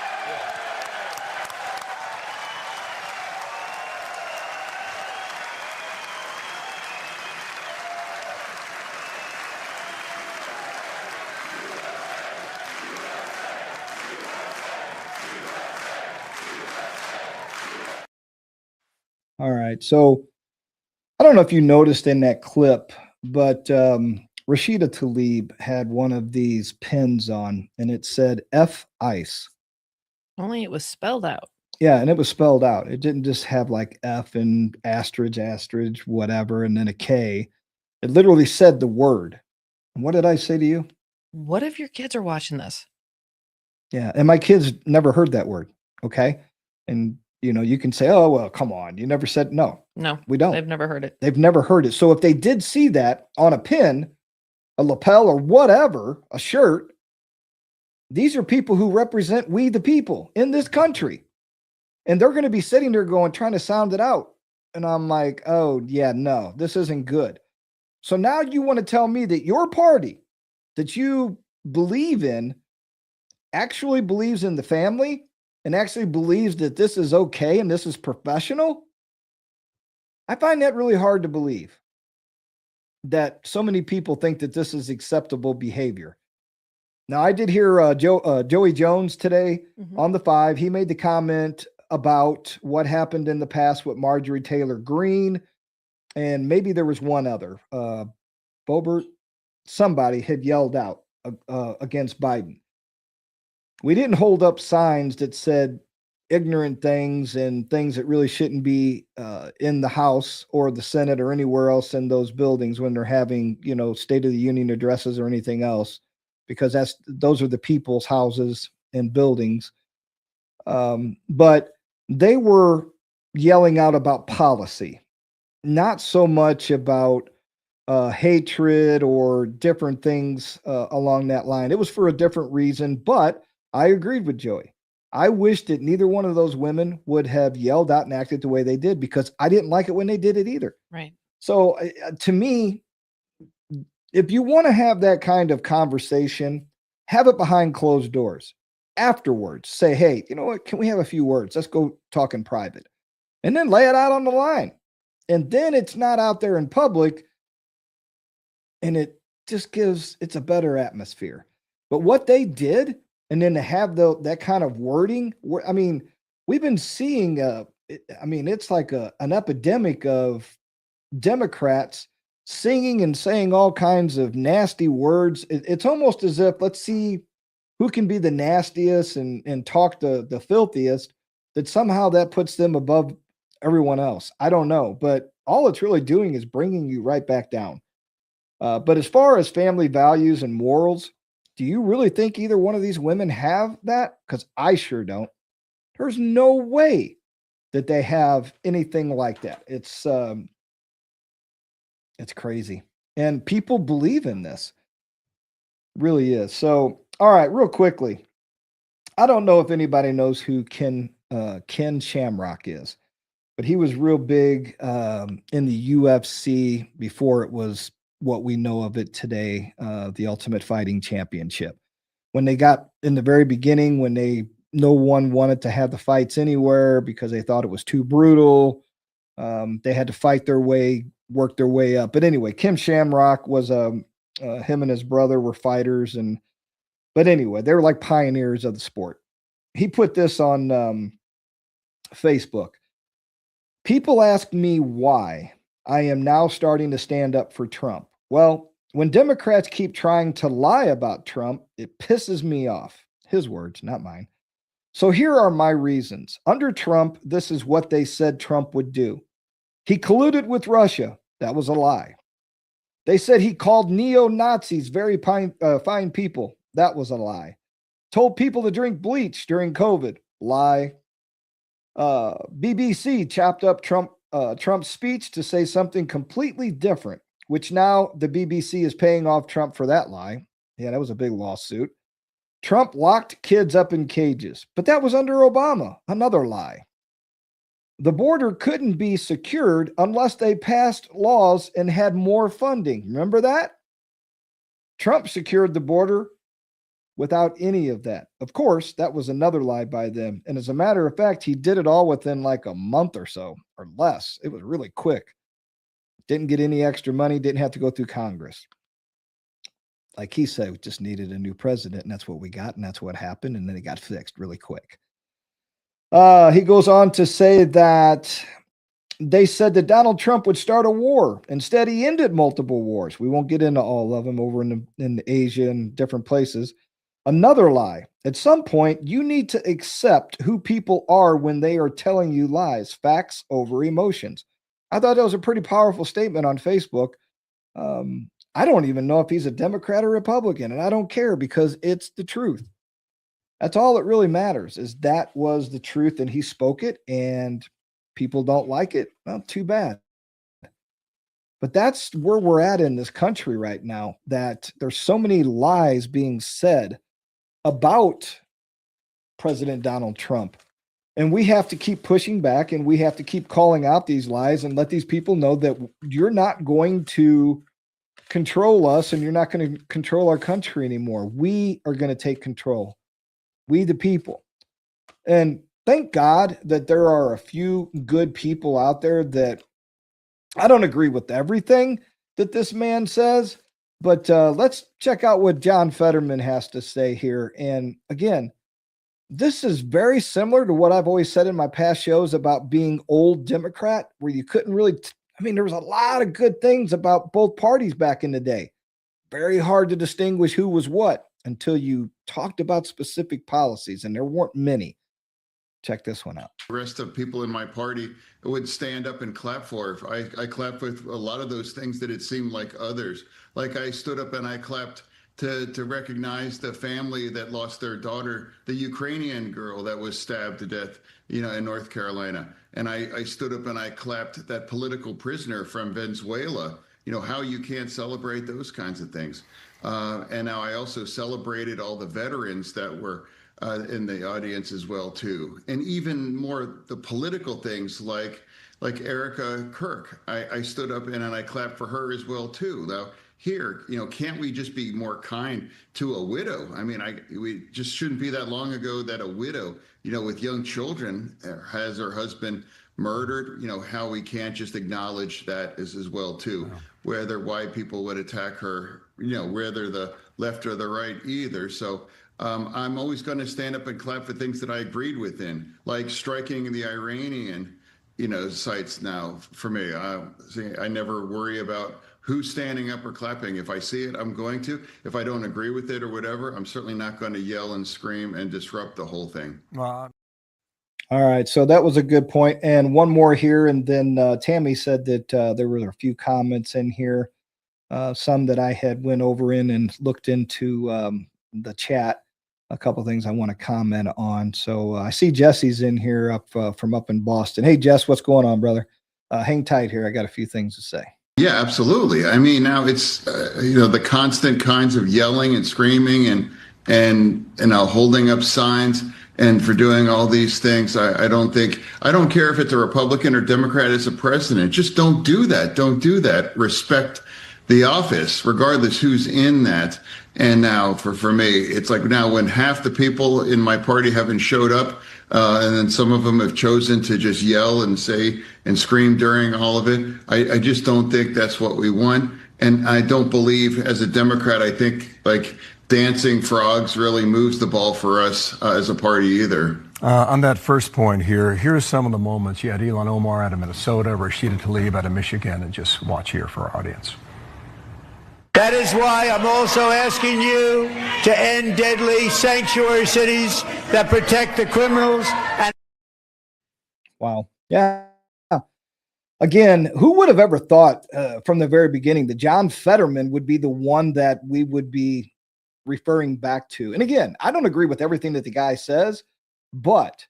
All right. So I don't know if you noticed in that clip, but Rashida Tlaib had one of these pins on, and it said F ICE. Only it was spelled out. Yeah, and it was spelled out. It didn't just have like F and asterisk, whatever, and then a K. It literally said the word. And what did I say to you? What if your kids are watching this? Yeah, and my kids never heard that word. Okay, and you can say, "Oh well, come on, you never said no." No, We don't. They've never heard it. They've never heard it. So if they did see that on a pin, a lapel, or whatever, a shirt, these are people who represent we the people in this country. And they're going to be sitting there trying to sound it out. And I'm like, oh, yeah, no, this isn't good. So now you want to tell me that your party that you believe in actually believes in the family and actually believes that this is okay and this is professional? I find that really hard to believe, that so many people think that this is acceptable behavior. Now, I did hear Joey Jones today on the 5. He made the comment about what happened in the past with Marjorie Taylor Greene, and maybe there was one other. Boebert, somebody had yelled out against Biden. We didn't hold up signs that said ignorant things and things that really shouldn't be in the House or the Senate or anywhere else in those buildings when they're having, State of the Union addresses or anything else, because those are the people's houses and buildings. But they were yelling out about policy, not so much about hatred or different things along that line. It was for a different reason, but I agreed with Joey. I wish that neither one of those women would have yelled out and acted the way they did, because I didn't like it when they did it either. Right. So to me, if you want to have that kind of conversation, have it behind closed doors. Afterwards, say, hey, you know what? Can we have a few words? Let's go talk in private. And then lay it out on the line. And then it's not out there in public. And it just it's a better atmosphere. But what they did, and then to have that kind of wording, we've been seeing, it's like an epidemic of Democrats singing and saying all kinds of nasty words. It's almost as if, let's see who can be the nastiest and talk the filthiest, that somehow that puts them above everyone else. I don't know, but all it's really doing is bringing you right back down. But as far as family values and morals, do you really think either one of these women have that? Because I sure don't. There's no way that they have anything like that. It's crazy. And people believe in this. Really is. So, all right, real quickly. I don't know if anybody knows who Ken Shamrock is, but he was real big in the UFC before it was what we know of it today, the Ultimate Fighting Championship. When they got in the very beginning, when no one wanted to have the fights anywhere because they thought it was too brutal, they had to fight their way, work their way up. But anyway, Ken Shamrock was him and his brother were fighters, but anyway, they were like pioneers of the sport. He put this on Facebook. People ask me why I am now starting to stand up for Trump. Well, when Democrats keep trying to lie about Trump, it pisses me off. His words, not mine. So here are my reasons. Under Trump, this is what they said Trump would do. He colluded with Russia. That was a lie. They said he called neo-Nazis very fine people. That was a lie. Told people to drink bleach during COVID. Lie. BBC chopped up Trump's speech to say something completely different, which now the BBC is paying off Trump for that lie. Yeah, that was a big lawsuit. Trump locked kids up in cages, but that was under Obama. Another lie. The border couldn't be secured unless they passed laws and had more funding. Remember that? Trump secured the border without any of that. Of course, that was another lie by them. And as a matter of fact, he did it all within like a month or so or less. It was really quick. Didn't get any extra money, didn't have to go through Congress. Like he said, we just needed a new president, and that's what we got, and that's what happened, and then it got fixed really quick. He goes on to say that they said that Donald Trump would start a war. Instead, he ended multiple wars. We won't get into all of them over in Asia and different places. Another lie. At some point, you need to accept who people are when they are telling you lies, facts over emotions. I thought that was a pretty powerful statement on Facebook. I don't even know if he's a Democrat or Republican, and I don't care because it's the truth. That's all that really matters, is that was the truth, and he spoke it, and people don't like it. Well, too bad. But that's where we're at in this country right now, that there's so many lies being said about President Donald Trump. And we have to keep pushing back, and we have to keep calling out these lies and let these people know that you're not going to control us and you're not going to control our country anymore. We are going to take control. We, the people. And thank God that there are a few good people out there that I don't agree with everything that this man says, but let's check out what John Fetterman has to say here. And again, this is very similar to what I've always said in my past shows about being old Democrat, where you couldn't really, there was a lot of good things about both parties back in the day. Very hard to distinguish who was what until you talked about specific policies, and there weren't many. Check this one out. The rest of people in my party would stand up and clap for. I clapped with a lot of those things that it seemed like others. Like I stood up and I clapped to recognize the family that lost their daughter, the Ukrainian girl that was stabbed to death, in North Carolina. And I stood up and I clapped that political prisoner from Venezuela, how you can't celebrate those kinds of things. And now I also celebrated all the veterans that were in the audience as well too, and even more the political things like Erica Kirk. I stood up and I clapped for her as well too. Now here, can't we just be more kind to a widow? We just shouldn't be that long ago that a widow, with young children has her husband murdered. How we can't just acknowledge that as well too. Wow. Whether white people would attack her, whether the left or the right either. So. I'm always going to stand up and clap for things that I agreed with like striking the Iranian, sites now for me. I never worry about who's standing up or clapping. If I see it, I'm going to. If I don't agree with it or whatever, I'm certainly not going to yell and scream and disrupt the whole thing. All right. So that was a good point. And one more here. And then Tammy said that there were a few comments in here, some that I had went over in and looked into the chat. A couple of things I want to comment on. So I see Jesse's in here from up in Boston. Hey, Jess, what's going on, brother? Hang tight here. I got a few things to say. Yeah, absolutely. Now it's, the constant kinds of yelling and screaming and holding up signs and for doing all these things. I don't care if it's a Republican or Democrat as a president. Just don't do that. Don't do that. Respect the office, regardless who's in that. And now for me, it's like now when half the people in my party haven't showed up, and then some of them have chosen to just yell and say and scream during all of it. I just don't think that's what we want. And I don't believe as a Democrat, I think like dancing frogs really moves the ball for us as a party either. On that first point here's some of the moments. You had Ilhan Omar out of Minnesota, Rashida Tlaib out of Michigan, and just watch here for our audience. That is why I'm also asking you to end deadly sanctuary cities that protect the criminals. Wow. Yeah. Again, who would have ever thought from the very beginning that John Fetterman would be the one that we would be referring back to? And again, I don't agree with everything that the guy says, but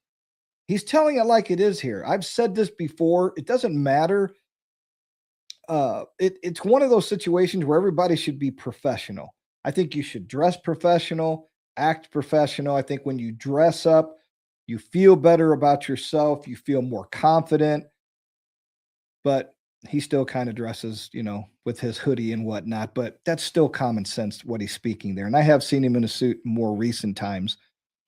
he's telling it like it is here. I've said this before. It doesn't matter it's one of those situations where everybody should be professional. I think you should dress professional, act professional. I think when you dress up, you feel better about yourself, you feel more confident. But he still kind of dresses, with his hoodie and whatnot. But that's still common sense what he's speaking there. And I have seen him in a suit in more recent times.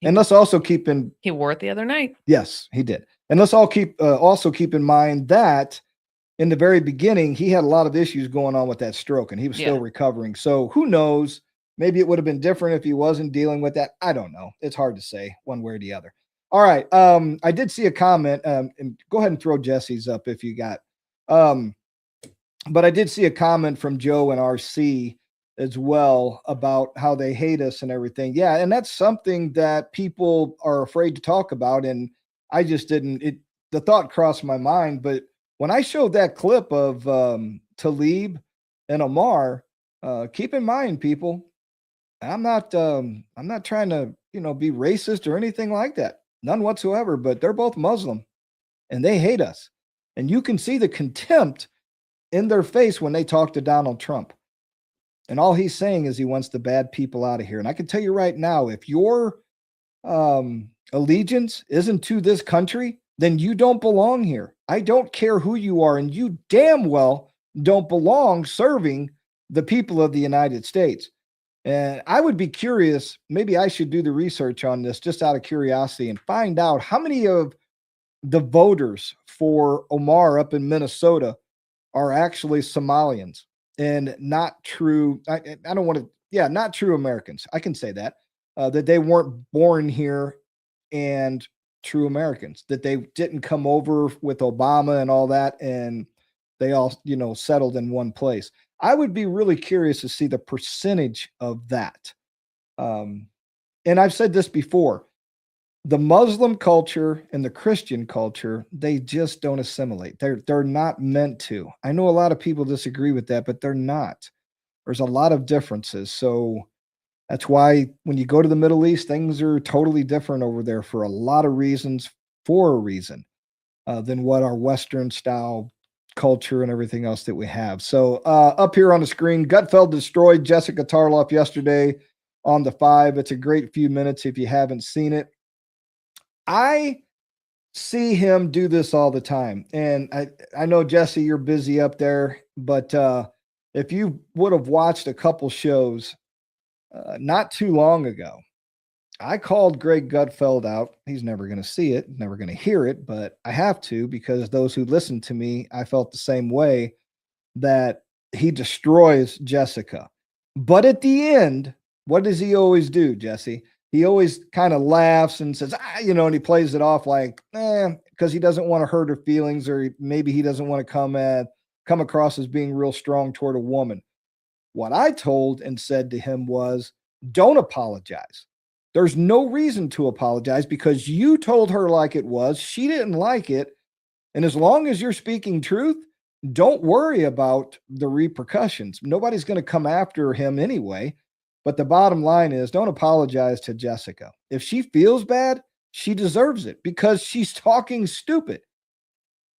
And let's also keep in He wore it the other night. yes, he did. And let's all also keep in mind that in the very beginning, he had a lot of issues going on with that stroke, and he was still recovering. So who knows? Maybe it would have been different if he wasn't dealing with that. I don't know. It's hard to say one way or the other. All right. I did see a comment, and go ahead and throw Jesse's up if you got. But I did see a comment from Joe and RC as well about how they hate us and everything. Yeah, and that's something that people are afraid to talk about. And I just didn't. The thought crossed my mind, but when I showed that clip of Talib and Omar, keep in mind, people, I'm not trying to be racist or anything like that, none whatsoever. But they're both Muslim, and they hate us, and you can see the contempt in their face when they talk to Donald Trump. And all he's saying is he wants the bad people out of here. And I can tell you right now, if your allegiance isn't to this country, then you don't belong here. I don't care who you are, and you damn well don't belong serving the people of the United States. And I would be curious, maybe I should do the research on this just out of curiosity and find out how many of the voters for Omar up in Minnesota are actually Somalians and not true. I don't want to, not true Americans. I can say that, that they weren't born here and true Americans, that they didn't come over with Obama and all that, and they all, settled in one place. I would be really curious to see the percentage of that. And I've said this before, the Muslim culture and the Christian culture, they just don't assimilate. They're not meant to. I know a lot of people disagree with that, but they're not. There's a lot of differences. So that's why when you go to the Middle East, things are totally different over there for a lot of reasons, for a reason, than what our Western style culture and everything else that we have. So up here on the screen, Gutfeld destroyed Jessica Tarloff yesterday on the 5. It's a great few minutes if you haven't seen it. I see him do this all the time. And I know, Jesse, you're busy up there, but if you would have watched a couple shows not too long ago, I called Greg Gutfeld out. He's never going to see it, never going to hear it, but I have to, because those who listen to me, I felt the same way, that he destroys Jessica. But at the end, what does he always do, Jesse? He always kind of laughs and says, and he plays it off like, because he doesn't want to hurt her feelings, or maybe he doesn't want to come across as being real strong toward a woman. What I told and said to him was, don't apologize. There's no reason to apologize, because you told her like it was. She didn't like it. And as long as you're speaking truth, don't worry about the repercussions. Nobody's going to come after him anyway. But the bottom line is, don't apologize to Jessica. If she feels bad, she deserves it, because she's talking stupid.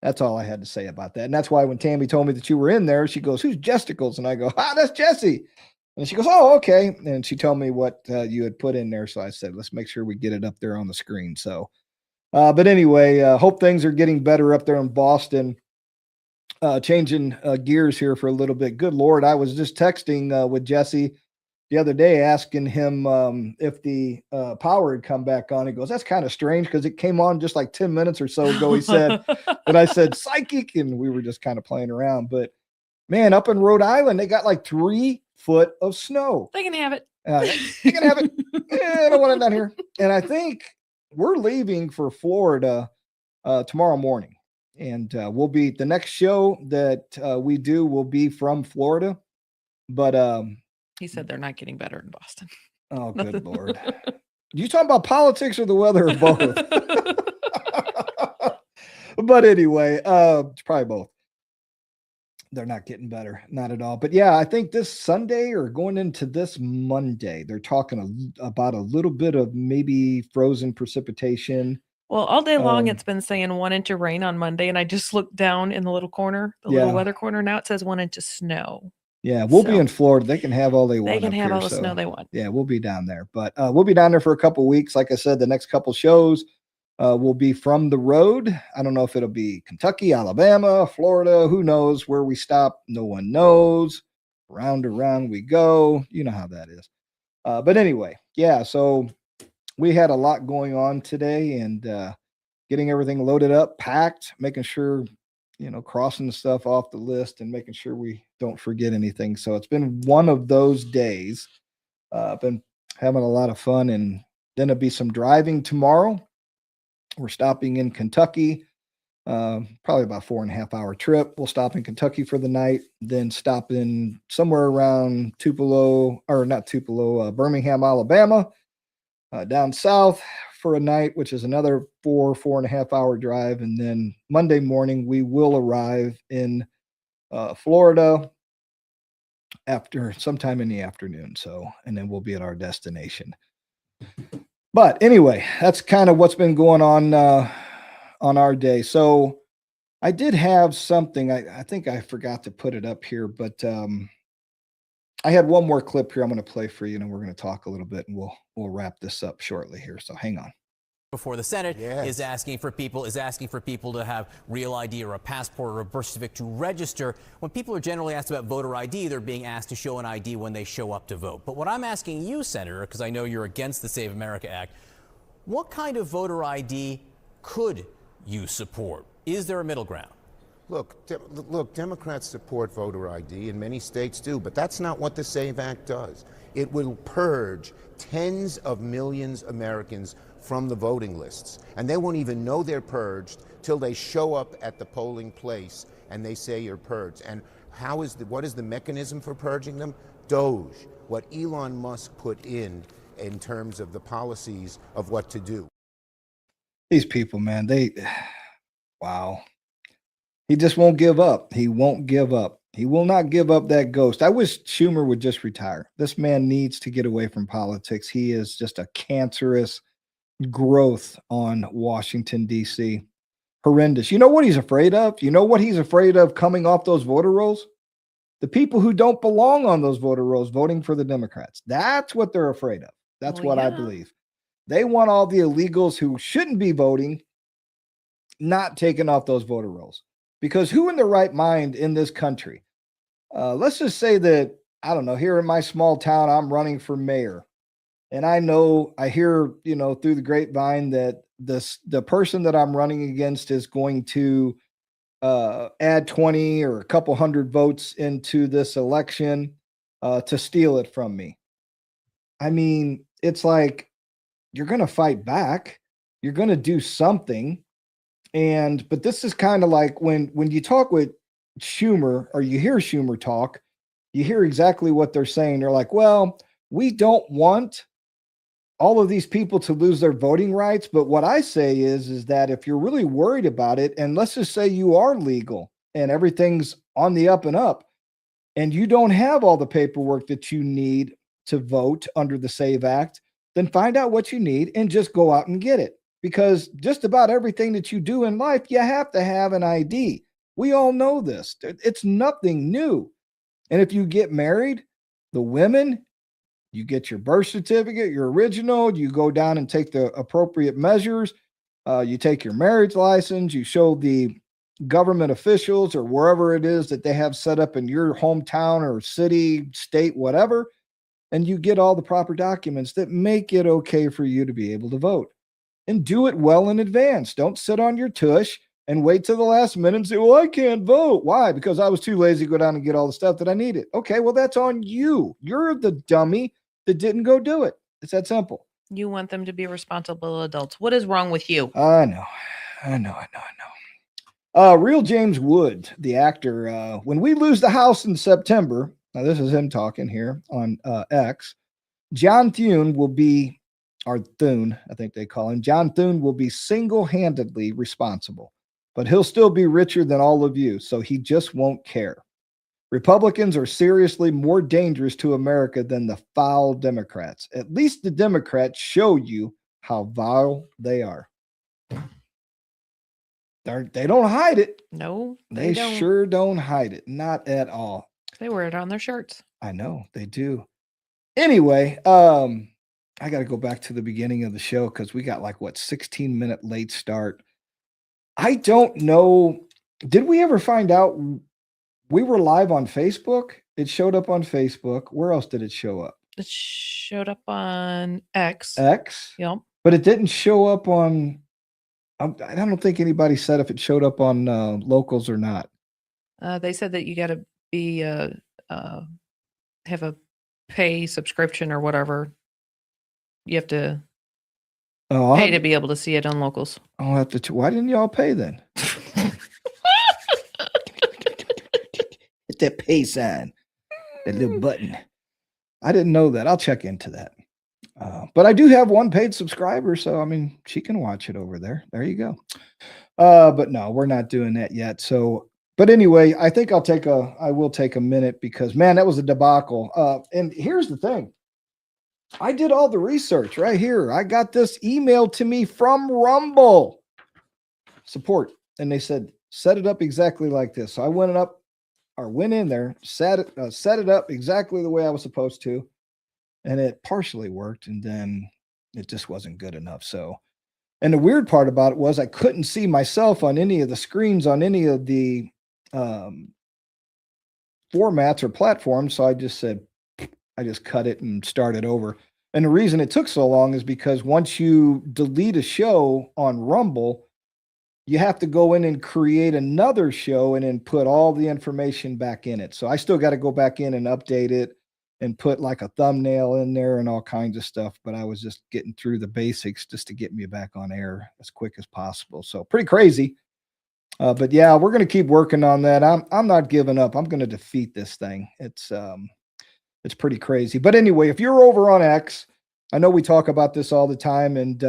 That's all I had to say about that. And that's why when Tammy told me that you were in there, she goes, "Who's Jesticles?" And I go, "That's Jesse." And she goes, "Oh, okay." And she told me what you had put in there. So I said, let's make sure we get it up there on the screen. So, but anyway, hope things are getting better up there in Boston. Changing gears here for a little bit. Good Lord. I was just texting with Jesse the other day, asking him if the power had come back on. He goes, "That's kind of strange, because it came on just like 10 minutes or so ago," he said. And I said, "Psychic." And we were just kind of playing around. But man, up in Rhode Island, they got like 3 foot of snow. They can have it. They can have it. I don't want it down here. And I think we're leaving for Florida tomorrow morning. And we'll be, the next show that we do will be from Florida. But he said they're not getting better in Boston. Oh, good Lord. You talking about politics or the weather, or both? But anyway, it's probably both. They're not getting better, not at all. But yeah, I think this Sunday or going into this Monday, they're talking about a little bit of maybe frozen precipitation Well, all day long it's been saying 1 inch of rain on Monday, and I just looked down in the little corner, the little weather corner. Now it says 1 inch of snow. Yeah, we'll be in Florida. They can have all they want. They can up have here, all the so, snow they want. Yeah, we'll be down there. But we'll be down there for a couple weeks. Like I said, the next couple shows will be from the road. I don't know if it'll be Kentucky, Alabama, Florida. Who knows where we stop? No one knows. Round and round we go. You know how that is. But anyway, yeah, so we had a lot going on today, and getting everything loaded up, packed, making sure, crossing the stuff off the list and making sure we don't forget anything. So it's been one of those days. I've been having a lot of fun, and then there'll be some driving tomorrow. We're stopping in Kentucky, probably about 4.5 hour trip. We'll stop in Kentucky for the night, then stop in somewhere around Birmingham, Alabama, down south for a night, which is another 4.5 hour drive. And then Monday morning, we will arrive in Florida after sometime in the afternoon. So, and then we'll be at our destination. But anyway, that's kind of what's been going on our day. So I did have something, I think I forgot to put it up here, but I had one more clip here I'm going to play for you, and we're going to talk a little bit, and we'll wrap this up shortly here. So hang on. Before the Senate is asking for people to have real ID or a passport or a birth certificate to register. When people are generally asked about voter ID, they're being asked to show an ID when they show up to vote. But what I'm asking you, Senator, because I know you're against the Save America Act, what kind of voter ID could you support? Is there a middle ground? Look, Democrats support voter ID, and many states do, but that's not what the SAVE Act does. It will purge tens of millions of Americans from the voting lists, and they won't even know they're purged till they show up at the polling place and they say you're purged. And what is the mechanism for purging them? DOGE, what Elon Musk put in terms of the policies of what to do. These people, man, wow. He just won't give up. He won't give up. He will not give up that ghost. I wish Schumer would just retire. This man needs to get away from politics. He is just a cancerous growth on Washington, D.C. Horrendous. You know what he's afraid of? You know what he's afraid of coming off those voter rolls? The people who don't belong on those voter rolls voting for the Democrats. That's what they're afraid of. That's what I believe. They want all the illegals who shouldn't be voting not taken off those voter rolls. Because who in their right mind in this country, let's just say that, I don't know, here in my small town, I'm running for mayor. And I hear, through the grapevine that the person that I'm running against is going to add 20 or a couple hundred votes into this election to steal it from me. I mean, it's like, you're going to fight back. You're going to do something. But this is kind of like when you talk with Schumer, or you hear Schumer talk, you hear exactly what they're saying. They're like, well, we don't want all of these people to lose their voting rights. But what I say is that if you're really worried about it, and let's just say you are legal and everything's on the up and up, and you don't have all the paperwork that you need to vote under the SAVE Act, then find out what you need and just go out and get it. Because just about everything that you do in life, you have to have an ID. We all know this. It's nothing new. And if you get married, the women, you get your birth certificate, your original, you go down and take the appropriate measures. You take your marriage license, you show the government officials or wherever it is that they have set up in your hometown or city, state, whatever, and you get all the proper documents that make it okay for you to be able to vote. And do it well in advance. Don't sit on your tush and wait till the last minute and say, well, I can't vote. Why? Because I was too lazy to go down and get all the stuff that I needed. Okay, well, that's on you. You're the dummy that didn't go do it. It's that simple. You want them to be responsible adults. What is wrong with you? I know. Real James Wood, the actor, when we lose the House in September, now this is him talking here on X, John Thune will be, or Thune, I think they call him, John Thune will be single-handedly responsible, but he'll still be richer than all of you, so he just won't care. Republicans are seriously more dangerous to America than the foul Democrats. At least the Democrats show you how vile they are. They don't hide it. No, They don't. sure don't hide it. Not at all. They wear it on their shirts. I know they do. Anyway, I got to go back to the beginning of the show because we got 16-minute late start. I don't know. Did we ever find out we were live on Facebook? It showed up on Facebook. Where else did it show up? It showed up on X. X? Yep. But it didn't show up on, I don't think anybody said if it showed up on locals or not. They said that you got to be, have a pay subscription or whatever. You have to pay to be able to see it on locals. I'll have to. Why didn't y'all pay then? Hit that pay sign, that little button. I didn't know that. I'll check into that. But I do have one paid subscriber, so I mean, she can watch it over there. There you go. But no, we're not doing that yet. So, but anyway, I think I will take a minute because man, that was a debacle. And here's the thing. I did all the research right here. I got this emailed to me from Rumble support, and they said, set it up exactly like this. So I went in there, set it up exactly the way I was supposed to, and it partially worked, and then it just wasn't good enough. So, and the weird part about it was I couldn't see myself on any of the screens on any of the formats or platforms. So I just said, I just cut it and started over. And the reason it took so long is because once you delete a show on Rumble, you have to go in and create another show and then put all the information back in it. So I still got to go back in and update it and put like a thumbnail in there and all kinds of stuff. But I was just getting through the basics just to get me back on air as quick as possible. So pretty crazy. But yeah, we're going to keep working on that. I'm not giving up. I'm going to defeat this thing. It's pretty crazy. But anyway, if you're over on X, I know we talk about this all the time. And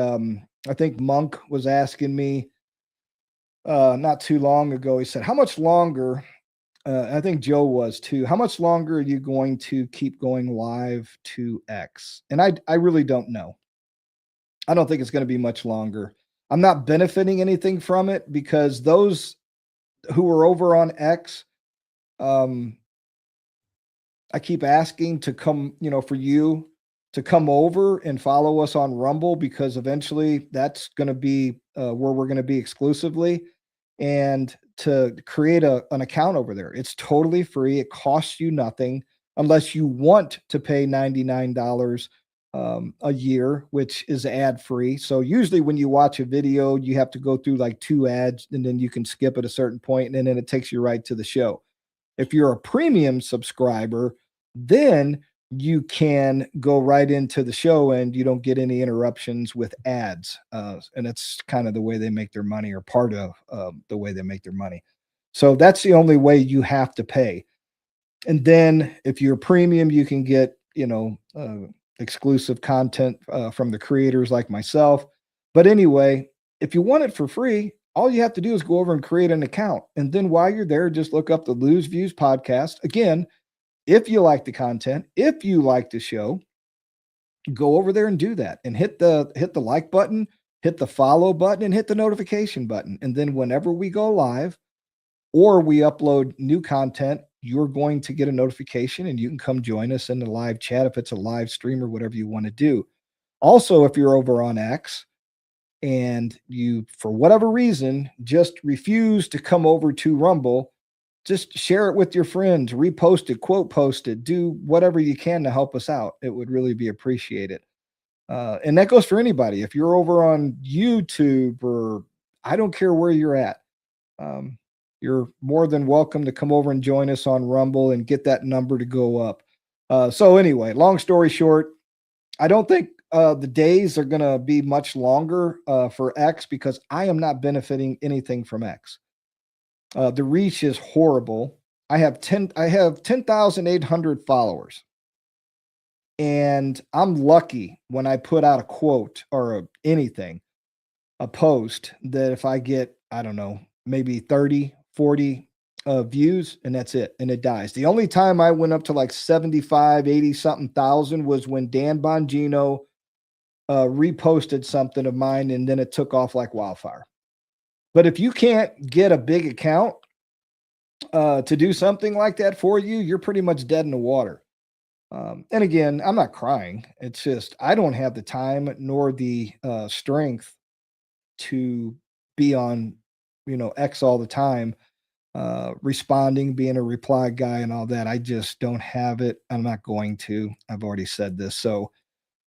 I think Monk was asking me not too long ago. He said, how much longer, I think Joe was too, how much longer are you going to keep going live to X? And I really don't know. I don't think it's going to be much longer. I'm not benefiting anything from it because those who are over on X, I keep asking to come, for you to come over and follow us on Rumble because eventually that's going to be where we're going to be exclusively, and to create an account over there. It's totally free. It costs you nothing unless you want to pay $99 a year, which is ad free. So usually when you watch a video, you have to go through like 2 ads and then you can skip at a certain point and then it takes you right to the show. If you're a premium subscriber, then you can go right into the show and you don't get any interruptions with ads. And it's kind of the way they make their money, or part of the way they make their money. So that's the only way you have to pay. And then if you're premium, you can get, exclusive content from the creators like myself. But anyway, if you want it for free, all you have to do is go over and create an account. And then while you're there, just look up the Lose Views podcast. Again, if you like the content, if you like the show, go over there and do that and hit the like button, hit the follow button, and hit the notification button. And then whenever we go live or we upload new content, you're going to get a notification and you can come join us in the live chat if it's a live stream or whatever you want to do. Also, if you're over on X and you, for whatever reason, just refuse to come over to Rumble, just share it with your friends, repost it, quote post it, do whatever you can to help us out. It would really be appreciated. And that goes for anybody. If you're over on YouTube, or I don't care where you're at, you're more than welcome to come over and join us on Rumble and get that number to go up. So anyway, long story short, I don't think the days are going to be much longer for X because I am not benefiting anything from X. The reach is horrible. I have 10,800 followers. And I'm lucky when I put out a quote or anything, a post, that if I get, I don't know, maybe 30, 40 views, and that's it. And it dies. The only time I went up to like 75, 80 something thousand was when Dan Bongino reposted something of mine, and then it took off like wildfire. But if you can't get a big account to do something like that for you, you're pretty much dead in the water. And again, I'm not crying. It's just I don't have the time nor the strength to be on, X all the time, responding, being a reply guy, and all that. I just don't have it. I'm not going to. I've already said this. So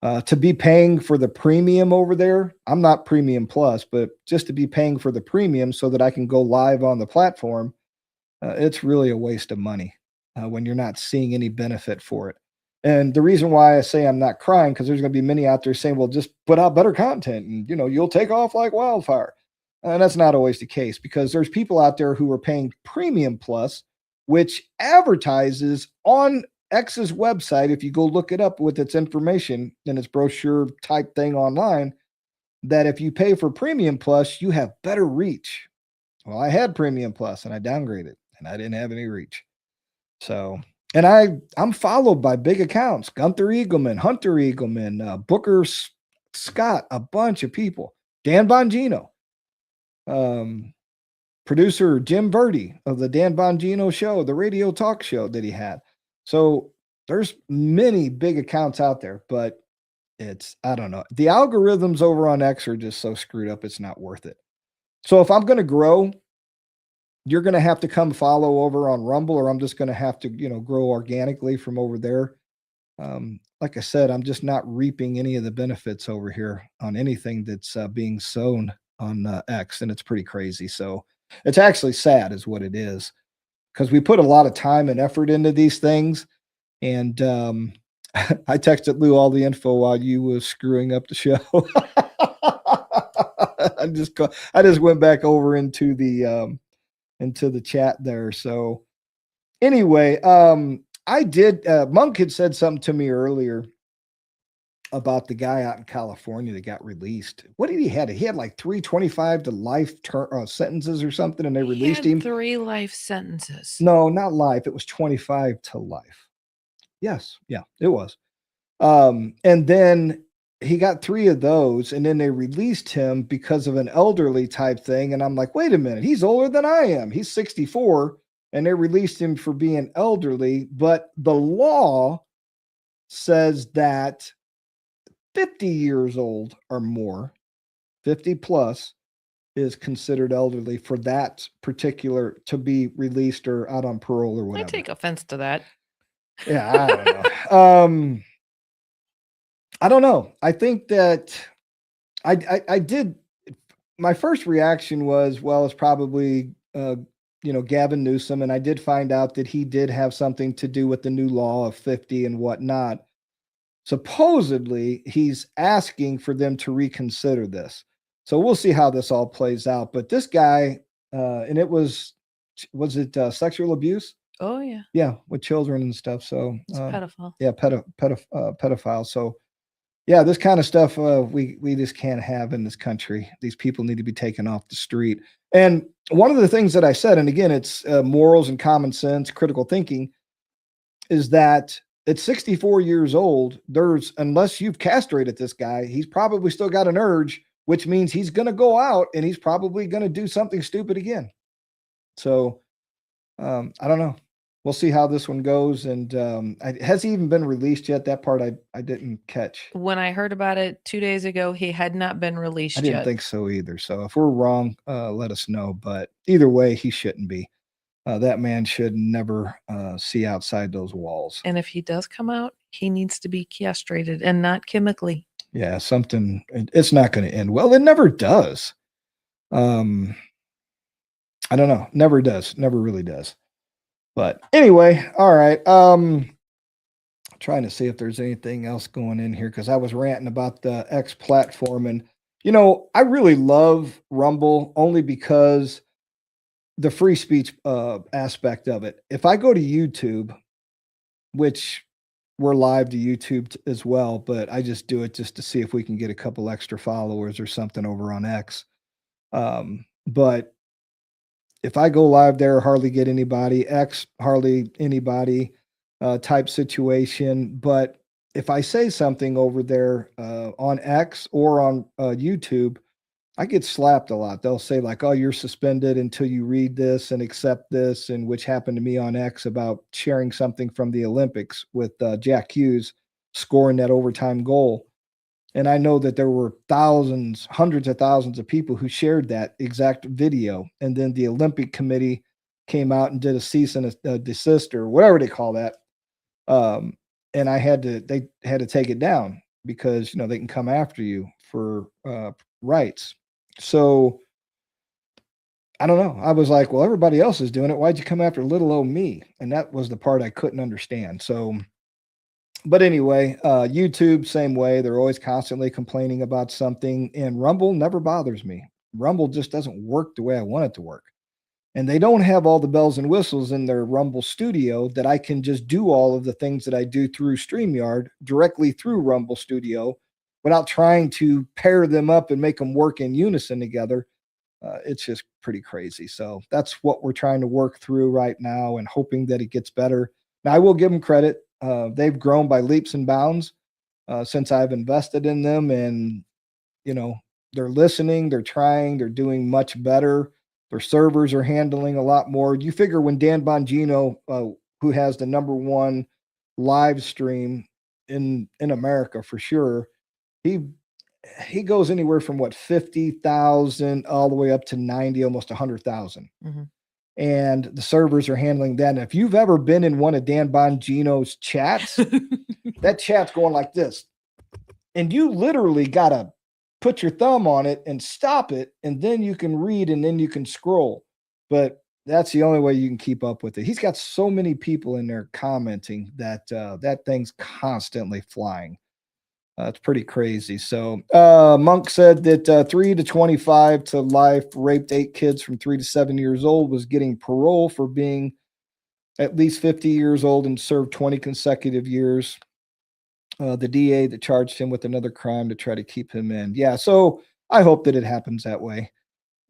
to be paying for the premium over there, I'm not premium plus, but just to be paying for the premium so that I can go live on the platform, it's really a waste of money when you're not seeing any benefit for it. And the reason why I say I'm not crying, because there's going to be many out there saying, well, just put out better content and, you'll take off like wildfire. And that's not always the case, because there's people out there who are paying premium plus, which advertises on X's website. If you go look it up with its information and its brochure type thing online, that if you pay for premium plus, you have better reach. Well, I had premium plus and I downgraded and I didn't have any reach. So, and I'm followed by big accounts: Gunther Eagleman, Hunter Eagleman, Booker Scott, a bunch of people, Dan Bongino, producer Jim Verdi of the Dan Bongino show, the radio talk show that he had. So there's many big accounts out there, but I don't know. The algorithms over on X are just so screwed up. It's not worth it. So if I'm going to grow, you're going to have to come follow over on Rumble, or I'm just going to have to, grow organically from over there. Like I said, I'm just not reaping any of the benefits over here on anything that's being sown on X, and it's pretty crazy. So it's actually sad is what it is, because we put a lot of time and effort into these things. And I texted Lou all the info while you was screwing up the show. I just went back over into the chat there. So anyway, I did, Monk had said something to me earlier about the guy out in California that got released. What did he had? He had like 325 to life sentences or something, and they released him. 3 life sentences. No, not life. It was 25 to life. Yes. Yeah, it was. And then he got 3 of those, and then they released him because of an elderly type thing. And I'm like, wait a minute, he's older than I am. He's 64, and they released him for being elderly. But the law says that 50 years old or more, 50 plus, is considered elderly for that particular to be released or out on parole or whatever. I take offense to that. Yeah, I don't know. I don't know. I think that I did. My first reaction was, well, it's probably Gavin Newsom, and I did find out that he did have something to do with the new law of 50 and whatnot. Supposedly, he's asking for them to reconsider this. So we'll see how this all plays out. But this guy, and it was it sexual abuse? Oh yeah. Yeah, with children and stuff. So it's pedophile. Yeah, pedophile. So yeah, this kind of stuff we just can't have in this country. These people need to be taken off the street. And one of the things that I said, and again, it's morals and common sense, critical thinking, is that at 64 years old, unless you've castrated this guy, he's probably still got an urge, which means he's going to go out and he's probably going to do something stupid again. So I don't know. We'll see how this one goes. And has he even been released yet? That part I didn't catch. When I heard about it 2 days ago, he had not been released yet. I didn't think so either. So if we're wrong, let us know. But either way, he shouldn't be. That man should never see outside those walls. And if he does come out, he needs to be castrated and not chemically. Yeah, something. It's not going to end well. It never does. I don't know. Never does. Never really does. But anyway, all right. Trying to see if there's anything else going in here, because I was ranting about the X platform. And, I really love Rumble only because the free speech aspect of it. If I go to YouTube, which we're live to YouTube as well, but I just do it just to see if we can get a couple extra followers or something over on X. But if I go live there, hardly get anybody. X, hardly anybody type situation. But if I say something over there on X or on YouTube, I get slapped a lot. They'll say like, "Oh, you're suspended until you read this and accept this," and which happened to me on X about sharing something from the Olympics with Jack Hughes scoring that overtime goal. And I know that there were thousands, hundreds of thousands of people who shared that exact video. And then the Olympic Committee came out and did a cease and desist or whatever they call that. And they had to take it down because, they can come after you for rights. So I don't know. I was like, well, everybody else is doing it. Why'd you come after little old me? And that was the part I couldn't understand. So, but anyway, YouTube, same way. They're always constantly complaining about something. And Rumble never bothers me. Rumble just doesn't work the way I want it to work. And they don't have all the bells and whistles in their Rumble studio that I can just do all of the things that I do through StreamYard directly through Rumble Studio without trying to pair them up and make them work in unison together. It's just pretty crazy. So that's what we're trying to work through right now and hoping that it gets better. Now, I will give them credit. They've grown by leaps and bounds since I've invested in them. And, they're listening, they're trying, they're doing much better. Their servers are handling a lot more. You figure when Dan Bongino, who has the #1 live stream in America for sure, he goes anywhere from 50,000 all the way up to 90, almost 100,000. Mm-hmm. And the servers are handling that. And if you've ever been in one of Dan Bongino's chats, that chat's going like this. And you literally got to put your thumb on it and stop it, and then you can read and then you can scroll. But that's the only way you can keep up with it. He's got so many people in there commenting that that thing's constantly flying. It's pretty crazy. So Monk said that 3 to 25 to life raped 8 kids from 3 to 7 years old was getting parole for being at least 50 years old and served 20 consecutive years. The DA that charged him with another crime to try to keep him in. Yeah, so I hope that it happens that way.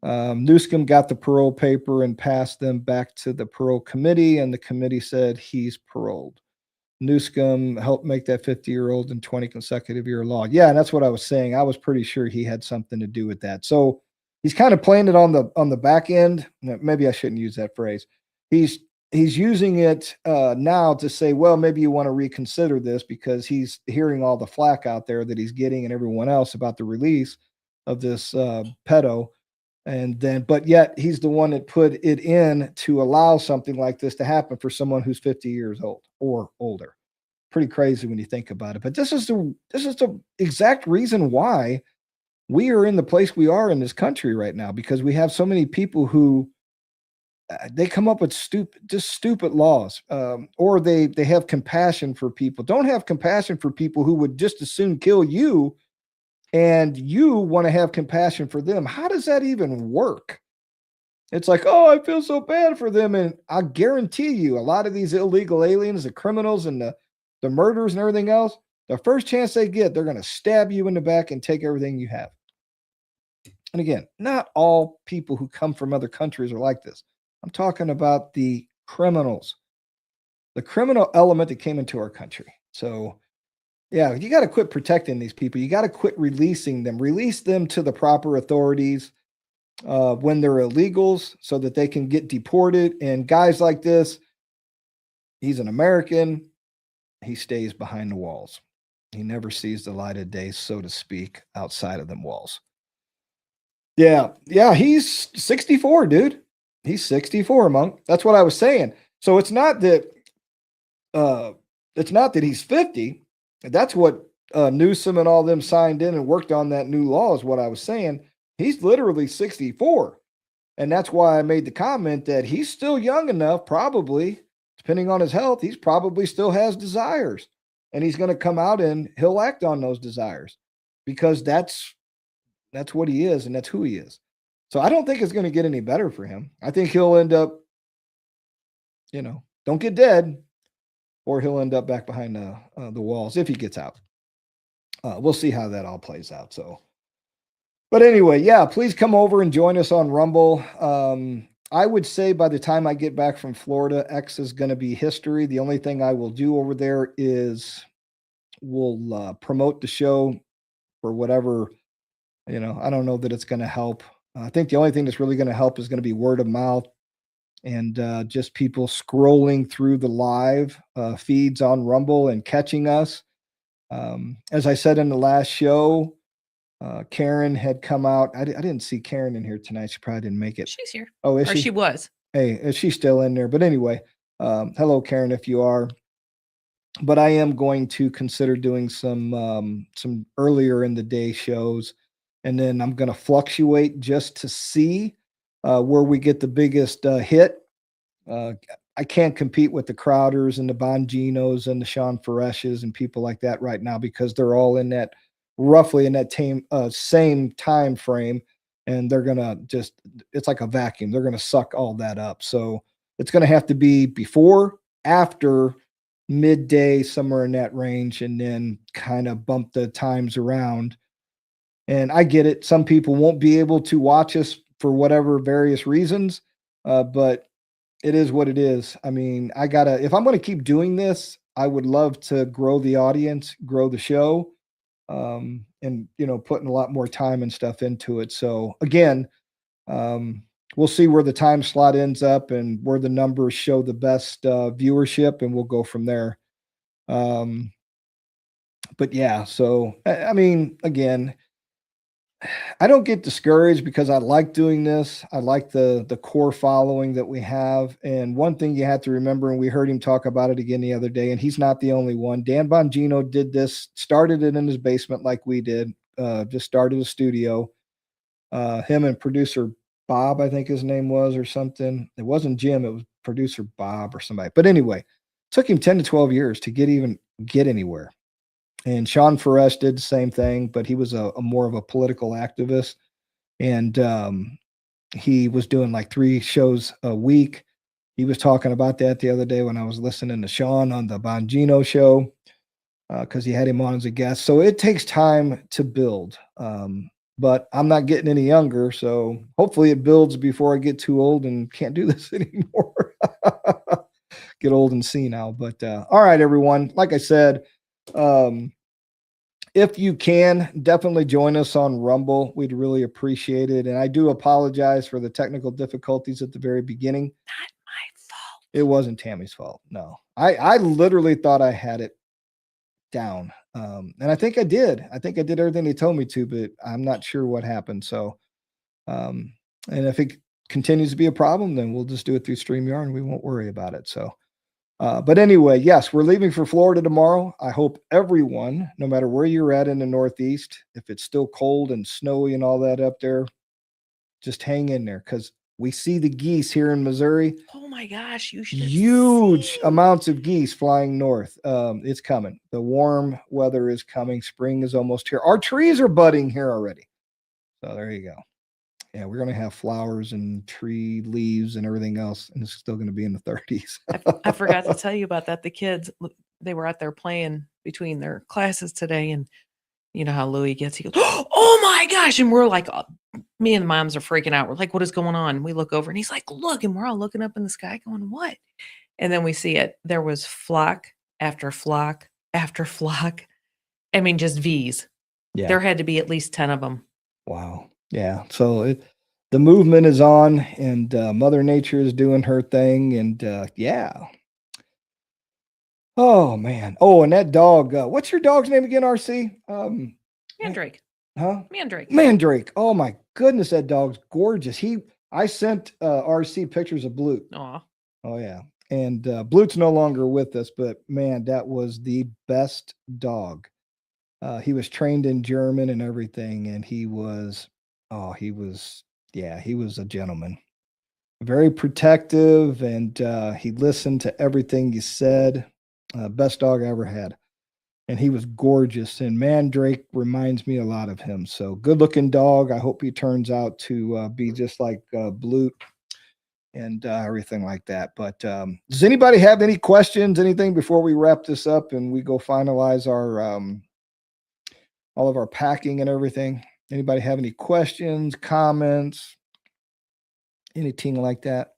Newscomb got the parole paper and passed them back to the parole committee, and the committee said he's paroled. Newscomb helped make that 50-year-old and 20 consecutive year law. Yeah, and that's what I was saying. I was pretty sure he had something to do with that. So he's kind of playing it on the back end. Maybe I shouldn't use that phrase. He's using it now to say, well, maybe you want to reconsider this because he's hearing all the flack out there that he's getting and everyone else about the release of this pedo. But yet he's the one that put it in to allow something like this to happen for someone who's 50 years old or older. Pretty crazy when you think about it. But this is the exact reason why we are in the place we are in this country right now, because we have so many people who they come up with stupid laws, or they have compassion for people. Don't have compassion for people who would just as soon kill you, and you want to have compassion for them. How does that even work? It's like, oh, I feel so bad for them. And I guarantee you, a lot of these illegal aliens, the criminals and the murderers and everything else, the first chance they get, they're going to stab you in the back and take everything you have. And again, not all people who come from other countries are like this. I'm talking about the criminals, the criminal element that came into our country. So, yeah, you got to quit protecting these people. You got to quit releasing them. Release them to the proper authorities when they're illegals so that they can get deported. And guys like this, he's an American. He stays behind the walls. He never sees the light of day, so to speak, outside of them walls. Yeah, he's 64, dude. He's 64, Monk. That's what I was saying. So it's not that he's 50. That's what Newsom and all them signed in and worked on that new law is what I was saying. He's literally 64. And that's why I made the comment that he's still young enough, probably, depending on his health, he's probably still has desires. And he's going to come out and he'll act on those desires because that's what he is and that's who he is. So I don't think it's going to get any better for him. I think he'll end up, don't get dead, or he'll end up back behind the walls if he gets out. We'll see how that all plays out. So, but anyway, yeah, please come over and join us on Rumble. I would say by the time I get back from Florida, X is going to be history. The only thing I will do over there is we'll promote the show for whatever I don't know that it's going to help. I think the only thing that's really going to help is going to be word of mouth and just people scrolling through the live feeds on Rumble and catching us. As I said in the last show, Karen had come out. I didn't see Karen in here tonight. She probably didn't make it. She's here. Oh, is Or she? she was. Hey, is she still in there? But anyway, hello, Karen, if you are. But I am going to consider doing some earlier in the day shows, and then I'm going to fluctuate just to see where we get the biggest hit. Uh, I can't compete with the Crowders and the Bonginos and the Sean Fareshes and people like that right now because they're all in that roughly in that same time frame, and they're gonna just it's like a vacuum. They're gonna suck all that up. So it's gonna have to be before, after, midday, somewhere in that range, and then kind of bump the times around. And I get it. Some people won't be able to watch us for whatever various reasons, but it is what it is. I mean, if I'm going to keep doing this, I would love to grow the audience, grow the show, and, putting a lot more time and stuff into it. So again, we'll see where the time slot ends up and where the numbers show the best viewership, and we'll go from there. But yeah, so I mean, again, I don't get discouraged because I like doing this. I like the core following that we have. And one thing you have to remember, and we heard him talk about it again the other day, and he's not the only one. Dan Bongino did this, started it in his basement like we did, just started a studio. Him and producer Bob, I think his name was, or something. It wasn't Jim, it was producer Bob or somebody. But anyway, it took him 10 to 12 years to get anywhere. And Sean Faresh did the same thing, but he was a more of a political activist. And he was doing like 3 shows a week. He was talking about that the other day when I was listening to Sean on the Bongino show, because he had him on as a guest. So it takes time to build. But I'm not getting any younger. So hopefully it builds before I get too old and can't do this anymore. Get old and senile. But all right, everyone. Like I said, if you can, definitely join us on Rumble. We'd really appreciate it. And I do apologize for the technical difficulties at the very beginning. Not my fault. It wasn't Tammy's fault. No, I literally thought I had it down. And I think I did. I think I did everything they told me to, but I'm not sure what happened. So, and if it continues to be a problem, then we'll just do it through StreamYard and we won't worry about it. So, but anyway, yes, we're leaving for Florida tomorrow. I hope everyone, no matter where you're at in the Northeast, if it's still cold and snowy and all that up there, just hang in there because we see the geese here in Missouri. Oh my gosh, you should Huge amounts of geese flying north. It's coming. The warm weather is coming. Spring is almost here. Our trees are budding here already. So there you go. Yeah, we're going to have flowers and tree leaves and everything else, and it's still going to be in the 30s. I forgot to tell you about that. The kids, they were out there playing between their classes today, and you know how Louis gets. He goes, "Oh my gosh!" And we're like, me and the moms are freaking out. We're like, "What is going on?" And we look over, and he's like, "Look!" And we're all looking up in the sky, going, "What?" And then we see it. There was flock after flock after flock. I mean, just V's. Yeah. There had to be at least 10 of them. Wow. Yeah. So the movement is on, and Mother Nature is doing her thing. And yeah. Oh, man. Oh, and that dog. What's your dog's name again, RC? Mandrake. Huh? Mandrake. Mandrake. Oh, my goodness. That dog's gorgeous. I sent RC pictures of Blute. Aw. Oh, yeah. And Blute's no longer with us, but man, that was the best dog. He was trained in German and everything, and he was a gentleman. Very protective, and he listened to everything you said. Best dog I ever had. And he was gorgeous, and Mandrake reminds me a lot of him. So good-looking dog. I hope he turns out to be just like Blute and everything like that. But does anybody have any questions, anything before we wrap this up and we go finalize our all of our packing and everything? Anybody have any questions, comments, anything like that?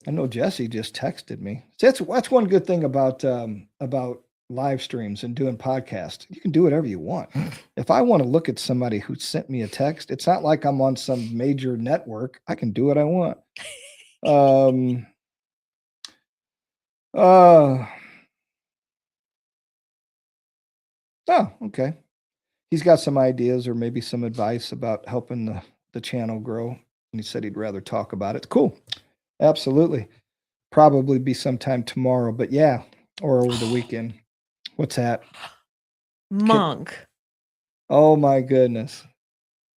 I know Jesse just texted me. That's one good thing about live streams and doing podcasts. You can do whatever you want. If I want to look at somebody who sent me a text, it's not like I'm on some major network. I can do what I want. Oh, okay. He's got some ideas or maybe some advice about helping the channel grow. And he said he'd rather talk about it. Cool. Absolutely. Probably be sometime tomorrow, but yeah, or over the weekend. What's that? Monk. Oh my goodness.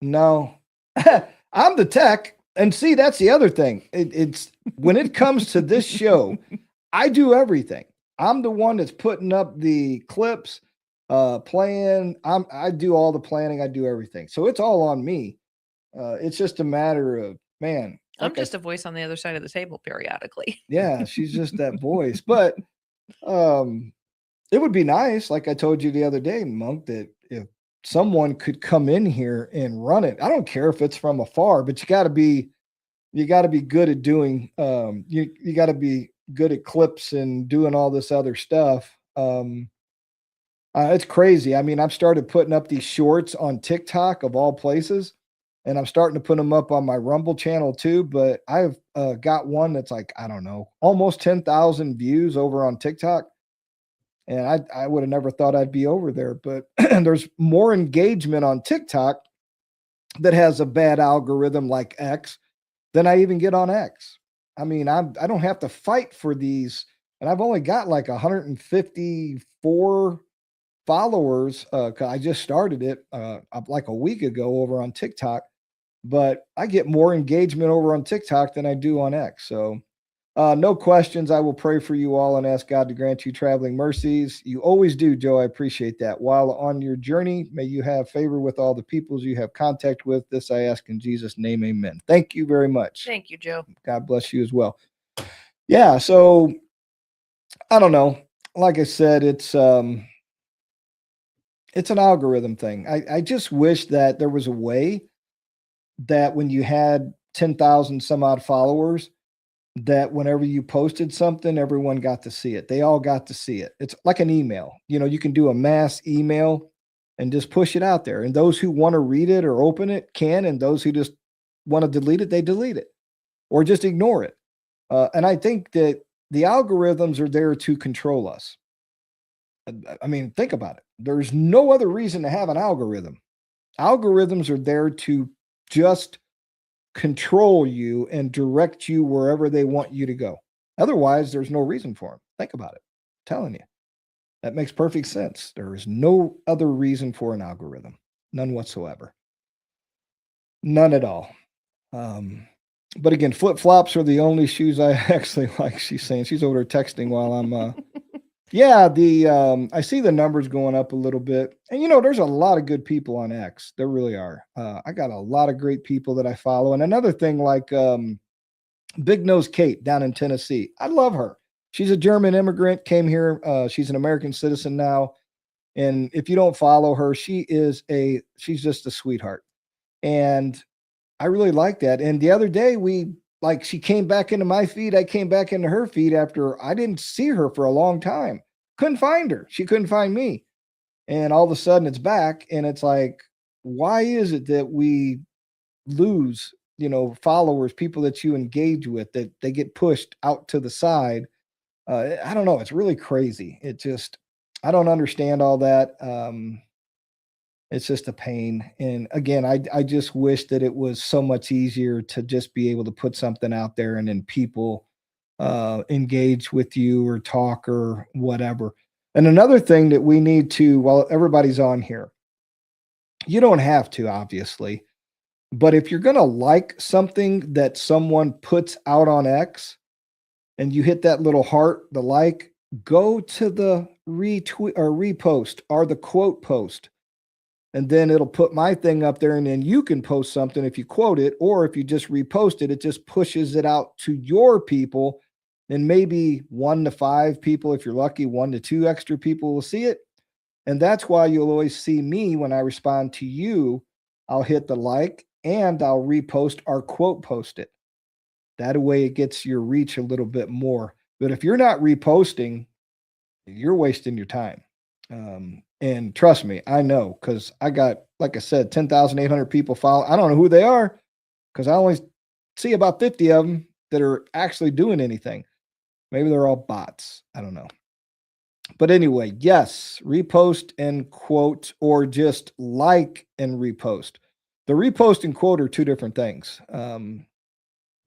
No. I'm the tech. And see, that's the other thing. It's when it comes to this show, I do everything. I'm the one that's putting up the clips, playing. I do all the planning. I do everything. So it's all on me. It's just a matter of, man. I'm just a voice on the other side of the table periodically. Yeah, she's just that voice. But it would be nice, like I told you the other day, Monk, that if someone could come in here and run it. I don't care if it's from afar, but you got to be good at doing. You got to be good at clips and doing all this other stuff. It's crazy. I mean, I've started putting up these shorts on TikTok of all places, and I'm starting to put them up on my Rumble channel too. But I've got one that's like, I don't know, almost 10,000 views over on TikTok. And I would have never thought I'd be over there, but there's more engagement on TikTok that has a bad algorithm like X than I even get on X. I mean, I don't have to fight for these, and I've only got like 154 followers. I just started it like a week ago over on TikTok, but I get more engagement over on TikTok than I do on X. So no questions. I will pray for you all and ask God to grant you traveling mercies. You always do, Joe. I appreciate that. While on your journey, may you have favor with all the peoples you have contact with. This I ask in Jesus' name, amen. Thank you very much. Thank you, Joe. God bless you as well. Yeah, so I don't know. Like I said, it's an algorithm thing. I just wish that there was a way that when you had 10,000 some odd followers, that whenever you posted something, everyone got to see it. They all got to see it. It's like an email. You know, you can do a mass email and just push it out there. And those who want to read it or open it can, and those who just want to delete it, they delete it or just ignore it. And I think that the algorithms are there to control us. I mean, think about it. There's no other reason to have an algorithm. Algorithms are there to just control you and direct you wherever they want you to go. Otherwise, there's no reason for them. Think about it. I'm telling you. That makes perfect sense. There is no other reason for an algorithm. None whatsoever. None at all. But again, flip-flops are the only shoes I actually like, she's saying. She's over there texting while I'm yeah, I see the numbers going up a little bit. And there's a lot of good people on X. There really are. I got a lot of great people that I follow. And another thing, like Big Nose Kate down in Tennessee. I love her. She's a German immigrant, came here. She's an American citizen now. And if you don't follow her, she's just a sweetheart. And I really like that. And the other day she came back into my feed. I came back into her feed after I didn't see her for a long time. Couldn't find her. She couldn't find me. And all of a sudden it's back. And it's like, why is it that we lose, followers, people that you engage with, that they get pushed out to the side? I don't know. It's really crazy. I don't understand all that. It's just a pain. And again, I just wish that it was so much easier to just be able to put something out there and then people engage with you or talk or whatever. And another thing that we need to, while everybody's on here, you don't have to, obviously, but if you're going to like something that someone puts out on X and you hit that little heart, the like, go to the retweet or repost or the quote post. And then it'll put my thing up there, and then you can post something if you quote it, or if you just repost it, it just pushes it out to your people. And maybe 1 to 5 people, if you're lucky, 1 to 2 extra people will see it. And that's why you'll always see me when I respond to you. I'll hit the like and I'll repost or quote post it. That way it gets your reach a little bit more. But if you're not reposting, you're wasting your time. And trust me, I know, because I got, like I said, 10,800 people follow. I don't know who they are because I only see about 50 of them that are actually doing anything. Maybe they're all bots. I don't know. But anyway, yes, repost and quote, or just like and repost. The repost and quote are two different things.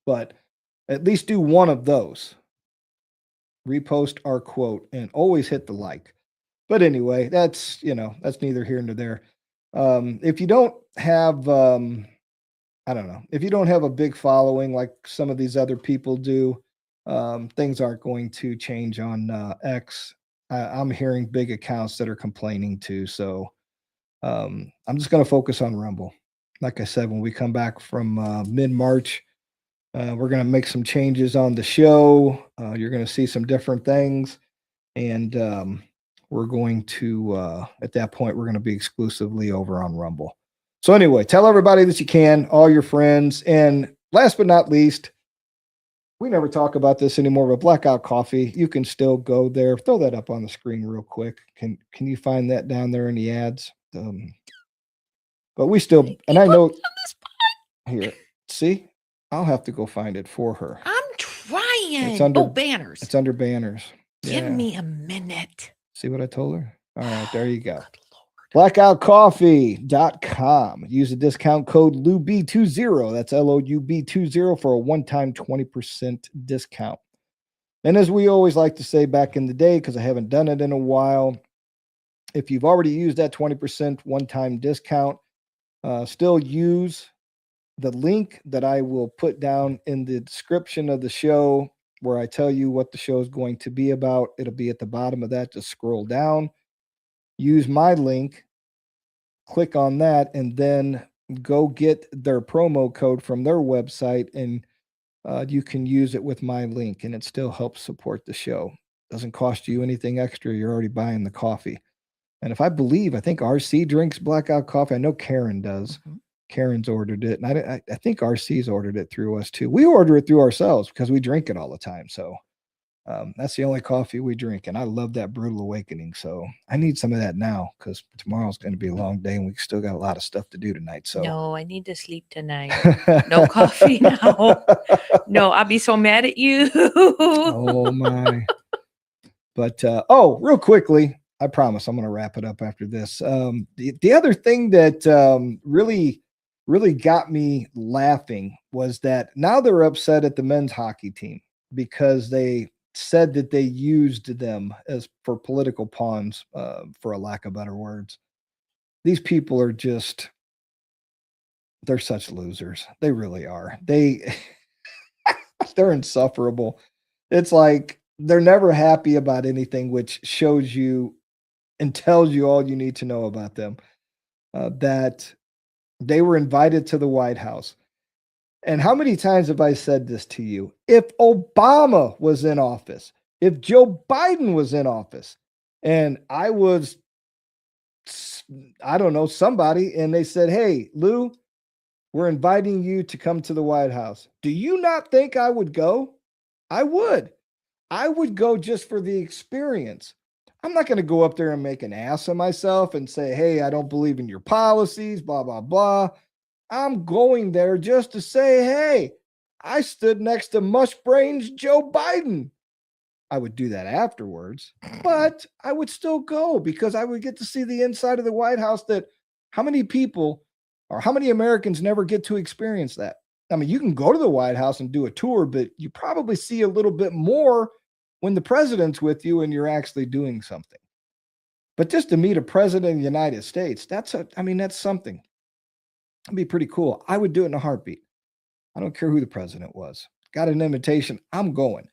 But at least do one of those. Repost or quote, and always hit the like. But anyway, that's neither here nor there. If you don't have, I don't know, if you don't have a big following like some of these other people do, things aren't going to change on X. I'm hearing big accounts that are complaining too. So I'm just going to focus on Rumble. Like I said, when we come back from mid-March, we're going to make some changes on the show. You're going to see some different things. And we're going to, at that point, we're going to be exclusively over on Rumble. So anyway, tell everybody that you can, all your friends. And last but not least, we never talk about this anymore, but Blackout Coffee, you can still go there. Throw that up on the screen real quick. Can you find that down there in the ads? But we still, and I know, here, see, I'll have to go find it for her. I'm trying. It's under, banners. It's under banners. Give me a minute. See what I told her? All right, there you go. Blackoutcoffee.com. Use the discount code LOUB20. That's LOUB20 for a one-time 20% discount. And as we always like to say back in the day, because I haven't done it in a while, if you've already used that 20% one-time discount, still use the link that I will put down in the description of the show where I tell you what the show is going to be about. It'll be at the bottom of that. Just scroll down. Use my link, click on that, and then go get their promo code from their website, and you can use it with my link, and it still helps support the show. Doesn't cost you anything extra. You're already buying the coffee. And I think RC drinks Blackout Coffee. I know Karen does. Mm-hmm. Karen's ordered it, and I think RC's ordered it through us too. We order it through ourselves because we drink it all the time. So that's the only coffee we drink, and I love that Brutal Awakening. So I need some of that now because tomorrow's going to be a long day, and we still got a lot of stuff to do tonight. So no, I need to sleep tonight. No coffee now. No, I'll be so mad at you. Oh my! But real quickly, I promise I'm going to wrap it up after this. The other thing that really got me laughing was that now they're upset at the men's hockey team because they said that they used them as for political pawns, for a lack of better words. These people are they're such losers. They really are. They're insufferable. It's like they're never happy about anything, which shows you and tells you all you need to know about them. That they were invited to the White House. And how many times have I said this to you? If Obama was in office, if Joe Biden was in office, and I was, I don't know, somebody, and they said, hey, Lou, we're inviting you to come to the White House. Do you not think I would go? I would. I would go just for the experience. I'm not going to go up there and make an ass of myself and say, hey, I don't believe in your policies, blah, blah, blah. I'm going there just to say, hey, I stood next to Mushbrains Joe Biden. I would do that afterwards, but I would still go because I would get to see the inside of the White House that how many people or how many Americans never get to experience that? I mean, you can go to the White House and do a tour, but you probably see a little bit more when the president's with you and you're actually doing something. But just to meet a president of the United States, that's something. It'd be pretty cool. I would do it in a heartbeat. I don't care who the president was. Got an invitation, I'm going.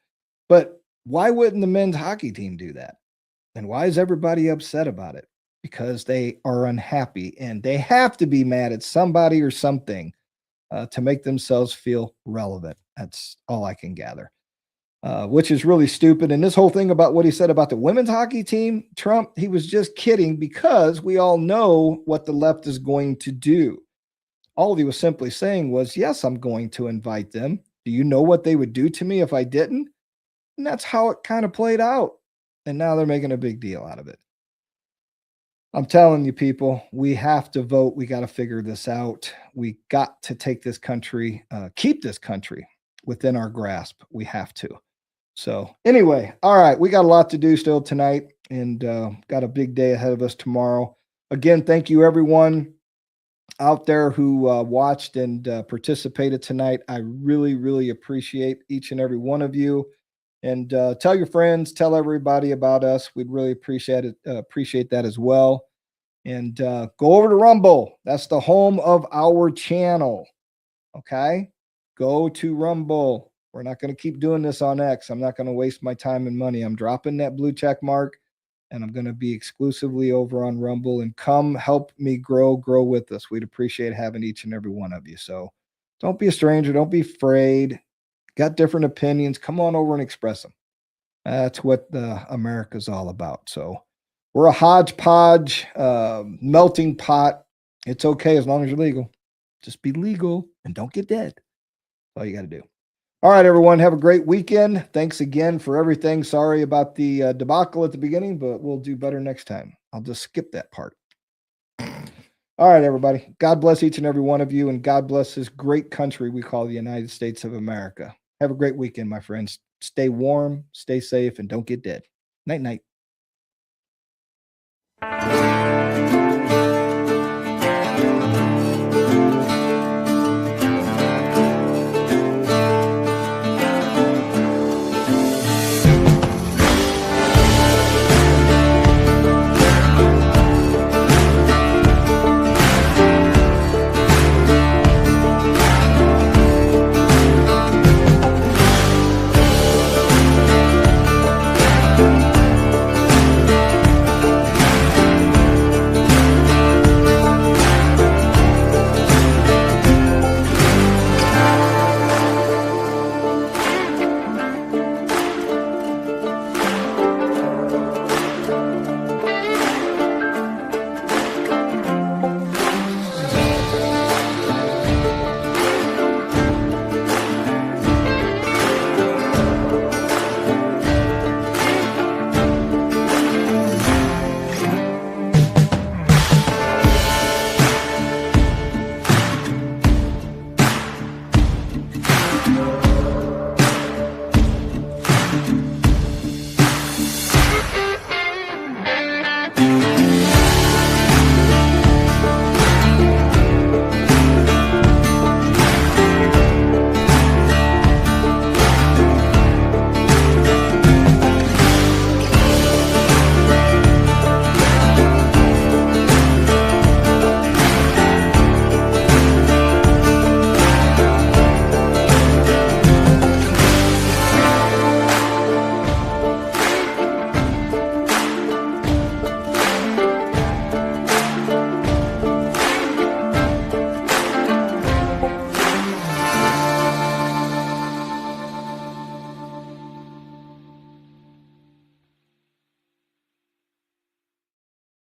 But why wouldn't the men's hockey team do that? And why is everybody upset about it? Because they are unhappy and they have to be mad at somebody or something to make themselves feel relevant. That's all I can gather. Which is really stupid. And this whole thing about what he said about the women's hockey team, Trump, he was just kidding because we all know what the left is going to do. All he was simply saying was, yes, I'm going to invite them. Do you know what they would do to me if I didn't? And that's how it kind of played out. And now they're making a big deal out of it. I'm telling you, people, we have to vote. We got to figure this out. We got to take this country, keep this country within our grasp. We have to. So anyway, all right, we got a lot to do still tonight, and got a big day ahead of us tomorrow. Again, thank you everyone out there who watched and participated tonight. I really, really appreciate each and every one of you. And tell your friends, tell everybody about us. We'd really appreciate it. Appreciate that as well. And go over to Rumble. That's the home of our channel. Okay, go to Rumble. We're not going to keep doing this on X. I'm not going to waste my time and money. I'm dropping that blue check mark, and I'm going to be exclusively over on Rumble. And come help me grow with us. We'd appreciate having each and every one of you. So don't be a stranger. Don't be afraid. Got different opinions, come on over and express them. That's what America's all about. So we're a hodgepodge, melting pot. It's okay as long as you're legal. Just be legal and don't get dead. That's all you got to do. All right, everyone, have a great weekend. Thanks again for everything. Sorry about the debacle at the beginning, but we'll do better next time. I'll just skip that part. All right, everybody. God bless each and every one of you, and God bless this great country we call the United States of America. Have a great weekend, my friends. Stay warm, stay safe, and don't get dead. Night, night.